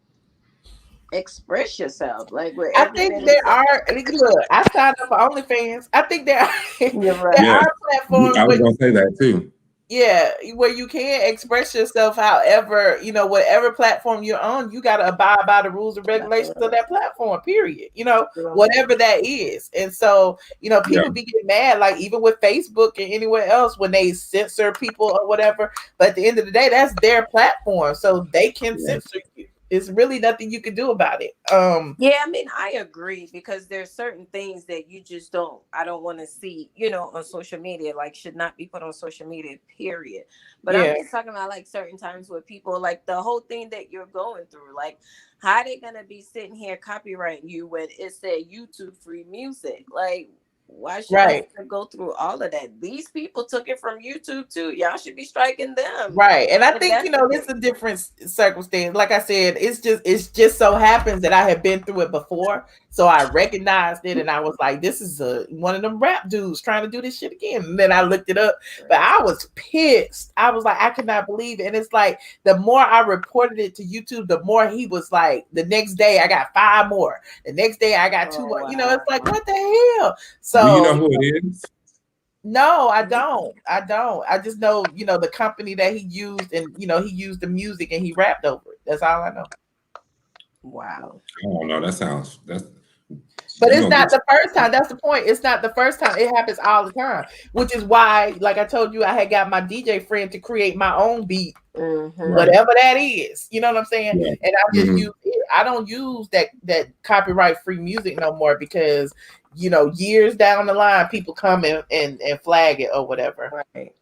express yourself. Like where I think there are. Look, I signed up for OnlyFans. I think there are platforms. I was gonna say that too. Yeah, where you can express yourself however, whatever platform you're on, you got to abide by the rules and regulations of that platform, period. Whatever that is. And so, people be getting mad, like even with Facebook and anywhere else when they censor people or whatever. But at the end of the day, that's their platform. So they can censor you. It's really nothing you can do about it. Yeah, I mean, I agree because there's certain things that you just I don't want to see, on social media, like should not be put on social media, period. But I'm just talking about like certain times where people like the whole thing that you're going through, like how they gonna be sitting here copyrighting you when it said YouTube free music? Like, why should I have to go through all of that? These people took it from YouTube too. Y'all should be striking them. Right. And I think, it's a different circumstance. Like I said, it's just so happens that I have been through it before. So I recognized it and I was like, this is one of them rap dudes trying to do this shit again. And then I looked it up, but I was pissed. I was like, I could not believe it. And it's like, the more I reported it to YouTube, the more he was like, the next day I got 5 more. The next day I got 2 more. Wow. It's like, what the hell? So do you know who it is? No, I don't. I just know, the company that he used and, he used the music and he rapped over it. That's all I know. Wow. Oh no, But it's not the first time. That's the point. It's not the first time. It happens all the time, which is why, like I told you, I had got my DJ friend to create my own beat, whatever that is. You know what I'm saying? Yeah. And I just use it. I don't use that copyright free music no more because, years down the line, people come and flag it or whatever. Right.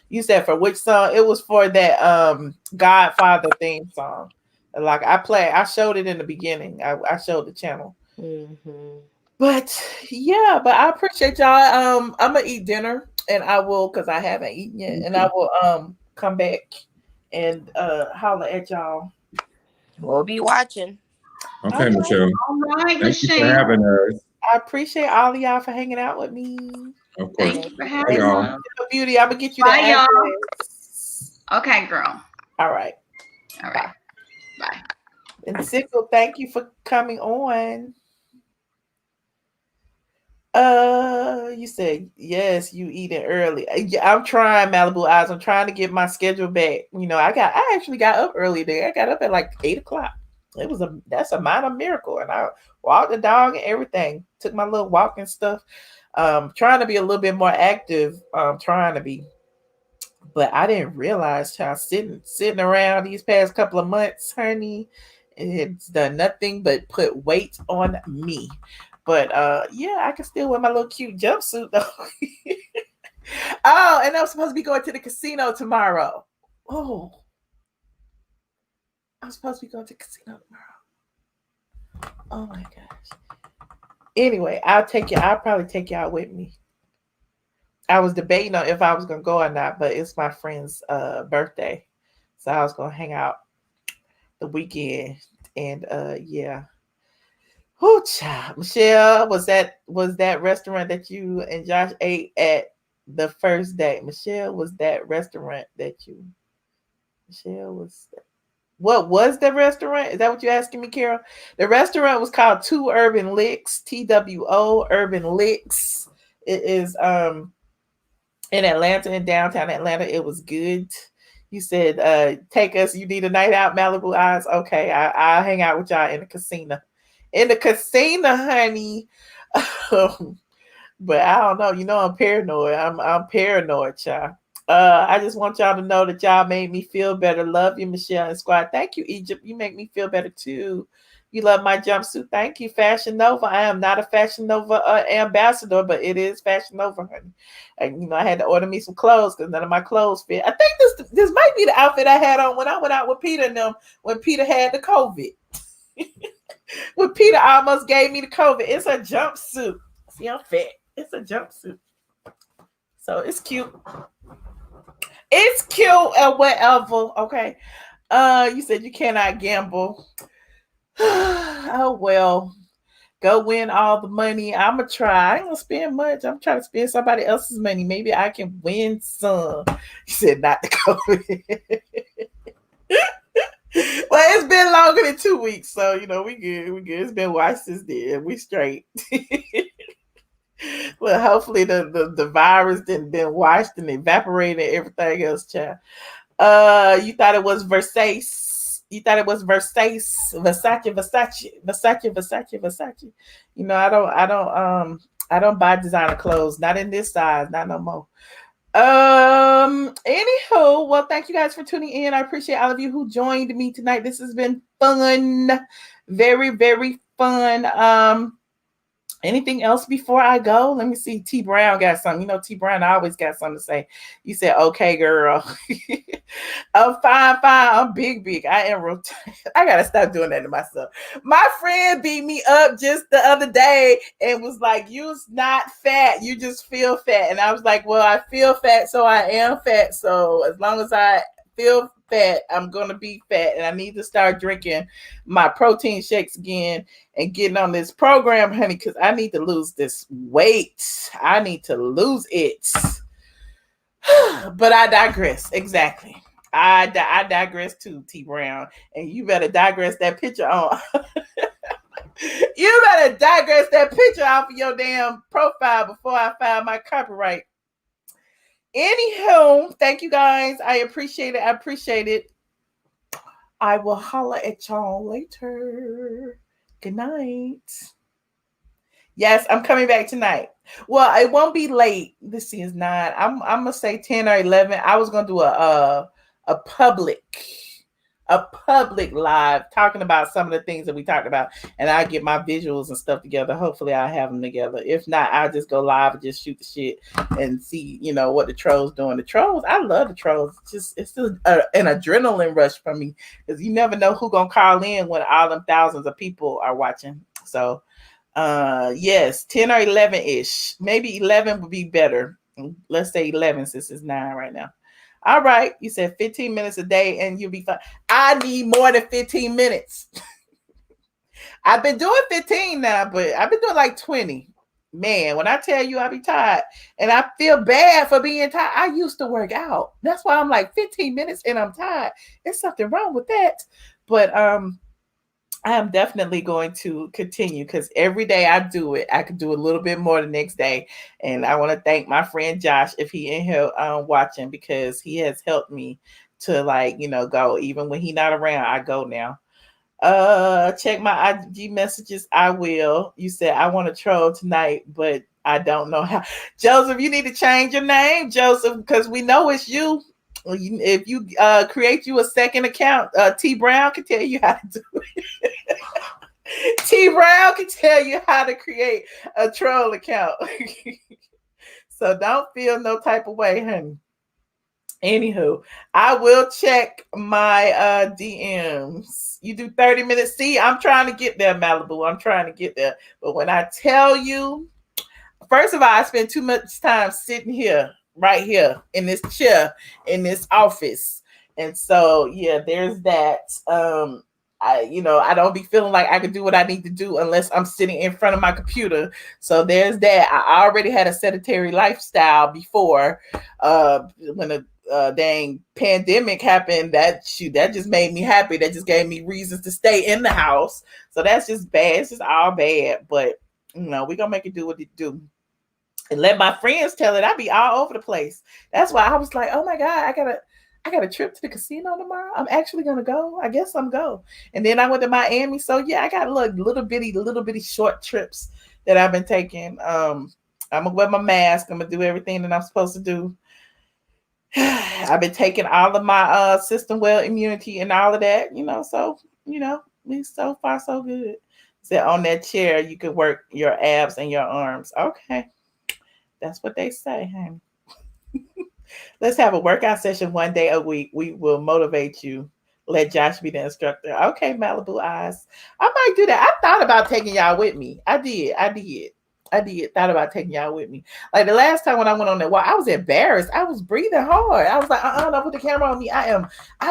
You said for which song? It was for that Godfather theme song. Like I showed it in the beginning. I showed the channel. But yeah, but I appreciate y'all. I'm gonna eat dinner and I will, because I haven't eaten yet, and I will come back and holler at y'all. We'll be watching. Okay, Michelle. All right, Thank you for having us. I appreciate all of y'all for hanging out with me. Of course. Thank you for having y'all. Beauty, I'm gonna get you that address. Okay, girl. All right. Bye. And Sickle, thank you for coming on. You said yes, you eating early. I'm trying, Malibu Eyes. I'm trying to get my schedule back. I actually got up early there. I got up at like 8:00. That's a minor miracle. And I walked the dog and everything. Took my little walk and stuff. Trying to be a little bit more active. Trying to be. But I didn't realize how sitting around these past couple of months, honey, it's done nothing but put weight on me. But yeah, I can still wear my little cute jumpsuit though. Oh, and I'm supposed to be going to the casino tomorrow. Oh, I'm supposed to be going to the casino tomorrow. Oh my gosh. Anyway, I'll probably take y'all with me. I was debating on if I was gonna go or not, but it's my friend's birthday, so I was gonna hang out the weekend. And yeah. Oh, child. Michelle, was that restaurant that you and Josh ate at the first day? Michelle, was that restaurant that you? Michelle, what was the restaurant? Is that what you're asking me, Carol? The restaurant was called Two Urban Licks, TWO Urban Licks. It is in Atlanta, in downtown Atlanta. It was good. You said take us. You need a night out, Malibu Eyes. Okay, I'll hang out with y'all in the casino. In the casino, honey. But I don't know. I'm paranoid. I'm paranoid, child. I just want y'all to know that y'all made me feel better. Love you, Michelle and Squad. Thank you, Egypt. You make me feel better too. You love my jumpsuit. Thank you, Fashion Nova. I am not a Fashion Nova ambassador, but it is Fashion Nova, honey. And I had to order me some clothes because none of my clothes fit. I think this might be the outfit I had on when I went out with Peter and them when Peter had the COVID. When Peter almost gave me the COVID. It's a jumpsuit. See, I'm fat. It's a jumpsuit. So it's cute. It's cute and whatever. Okay. You said you cannot gamble. Oh well. Go win all the money. I'ma try. I ain't gonna spend much. I'm trying to spend somebody else's money. Maybe I can win some. You said not the COVID. Well, it's been longer than 2 weeks, so we good. We good. It's been washed since then. We straight. Well, hopefully the virus didn't been washed and evaporated and everything else, child. You thought it was Versace. You thought it was Versace, Versace. I don't buy designer clothes. Not in this size. Not no more. Anywho, well, thank you guys for tuning in. I appreciate all of you who joined me tonight. This has been fun. Very, very fun. Anything else before I go? Let me see. T Brown got something. T Brown always got something to say. You said, okay, girl. I'm fine. I'm big. I am real. I gotta stop doing that to myself. My friend beat me up just the other day and was like, "You're not fat. You just feel fat." And I was like, "Well, I feel fat, so I am fat. So as long as I feel fat, I'm gonna be fat, and I need to start drinking my protein shakes again and getting on this program, honey, because I need to lose this weight. I need to lose it." But I digress. Exactly. I digress too, T Brown, and you better digress that picture on. You better digress that picture off of your damn profile before I file my copyright. Anywho, thank you guys. I appreciate it. I will holler at y'all later. Good night. Yes, I'm coming back tonight. Well, it won't be late. This is 9. I'm gonna say 10 or 11. I was gonna do a public live talking about some of the things that we talked about, and I get my visuals and stuff together. Hopefully I'll have them together. If not, I'll just go live and just shoot the shit and see, what the trolls doing. The trolls, I love the trolls. It's still an adrenaline rush for me, because you never know who gonna call in when all them thousands of people are watching. So yes, 10 or 11-ish. Maybe 11 would be better. Let's say 11 since it's 9 right now. All right. You said 15 minutes a day and you'll be fine. I need more than 15 minutes. I've been doing 15 now, but I've been doing like 20. Man, when I tell you I be tired and I feel bad for being tired, I used to work out. That's why I'm like 15 minutes and I'm tired. There's something wrong with that. But I am definitely going to continue, because every day I do it, I could do a little bit more the next day. And I want to thank my friend Josh, if he in here watching, because he has helped me to go. Even when he not around, I go now. Check my IG messages. I will. You said I want to troll tonight, but I don't know how. Joseph, you need to change your name, Joseph, because we know it's you. If you create you a second account, T Brown can tell you how to do it. T Brown can tell you how to create a troll account. So don't feel no type of way, honey. Anywho, I will check my DMs. You do 30 minutes. See, I'm trying to get there, Malibu. I'm trying to get there. But when I tell you, first of all, I spend too much time sitting here, right here in this chair, in this office. And so, yeah, there's that. I don't be feeling like I can do what I need to do unless I'm sitting in front of my computer. So there's that. I already had a sedentary lifestyle before when the dang pandemic happened. That just made me happy. That just gave me reasons to stay in the house. So that's just bad. It's just all bad. But we're gonna make it do what it do. And let my friends tell it. I be all over the place. That's why I was like, oh my God, I got a trip to the casino tomorrow. I'm actually gonna go. I guess I'm go. And then I went to Miami. So yeah, I got little bitty short trips that I've been taking. I'm gonna wear my mask. I'm gonna do everything that I'm supposed to do. I've been taking all of my system well immunity and all of that, so so far so good. Sit on that chair, you can work your abs and your arms. Okay. That's what they say, honey. Let's have a workout session one day a week. We will motivate you. Let Josh be the instructor. Okay, Malibu Eyes. I might do that. I thought about taking y'all with me. I did. Thought about taking y'all with me. Like the last time when I went on that walk, I was embarrassed. I was breathing hard. I was like, don't put the camera on me. I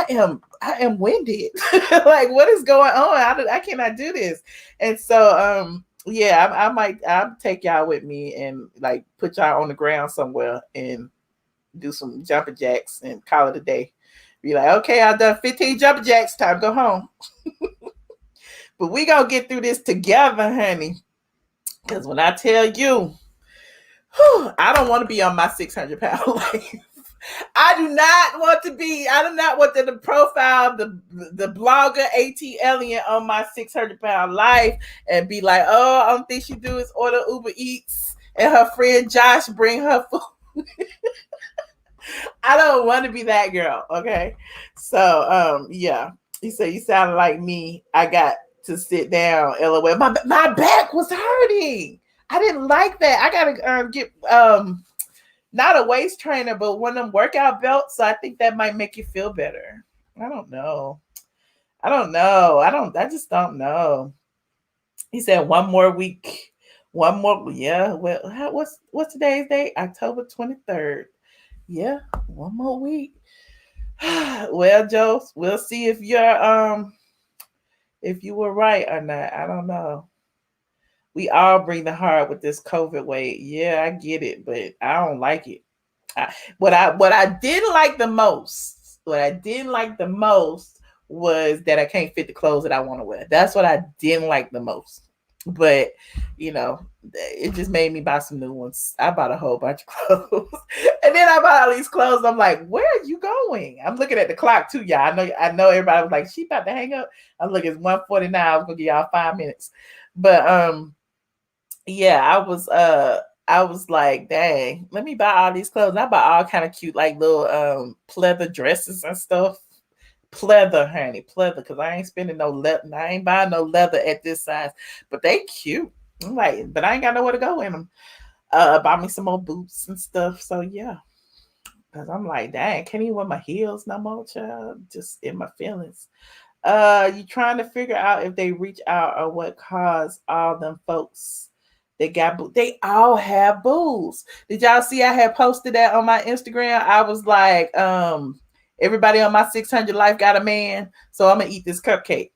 am winded. Like, what is going on? I cannot do this. And so, yeah, I'll take y'all with me and like put y'all on the ground somewhere and do some jumping jacks and call it a day. Be like, okay, I've done 15 jumping jacks. Time to go home. But we gonna get through this together, honey. Because when I tell you, I don't want to be on my 600-pound life. I do not want to profile the blogger ATLien on my 600-pound life and be like, oh, I don't think she do is order Uber Eats and her friend Josh bring her food. I don't want to be that girl. Okay. So, yeah. He said, you sounded like me. I got to sit down. LOL. My back was hurting. I didn't like that. I gotta get not a waist trainer, but one of them workout belts. So I think that might make you feel better. I don't know. I just don't know. He said one more week. One more. Yeah. Well, what's today's date? October 23rd. Yeah. One more week. Well, Joe, we'll see if you were right or not. I don't know. We all bring the hard with this COVID weight. Yeah, I get it, but I don't like it. What I didn't like the most, was that I can't fit the clothes that I want to wear. That's what I didn't like the most. But it just made me buy some new ones. I bought a whole bunch of clothes, and then I bought all these clothes. I'm like, where are you going? I'm looking at the clock too, y'all. I know everybody was like, she about to hang up. I'm looking, it's 1:49. I was gonna give y'all 5 minutes, but yeah, I was like, dang, let me buy all these clothes. And I bought all kind of cute, like little pleather dresses and stuff. Pleather, honey, pleather, because I ain't spending no leather. I ain't buying no leather at this size, but they cute. I'm like, but I ain't got nowhere to go in them. Buy me some more boots and stuff. So yeah, because I'm like, dang, can't even wear my heels no more, child. Just in my feelings. You trying to figure out if they reach out or what caused all them folks. They all have boos. Did y'all see I had posted that on my Instagram? I was like, everybody on my 600 life got a man, so I'm gonna eat this cupcake.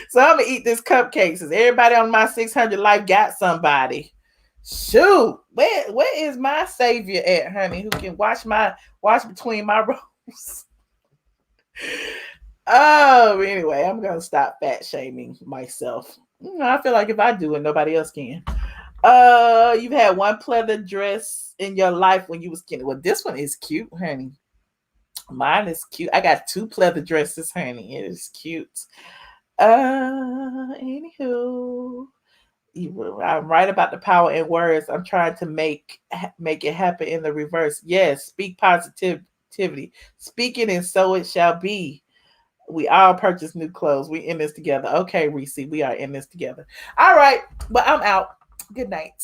So I'm gonna eat this cupcake since everybody on my 600 life got somebody. Shoot, where is my savior at, honey? Who can watch between my rows? Oh, anyway, I'm gonna stop fat shaming myself. I feel like if I do it, nobody else can. You've had one pleather dress in your life when you was skinny. Well, this one is cute, honey. Mine is cute. I got 2 pleather dresses, honey. It is cute. Anywho, I'm right about the power in words. I'm trying to make it happen in the reverse. Yes, speak positivity. Speak it and so it shall be. We all purchase new clothes. We in this together. Okay, Reese, we are in this together. All right, but I'm out. Good night.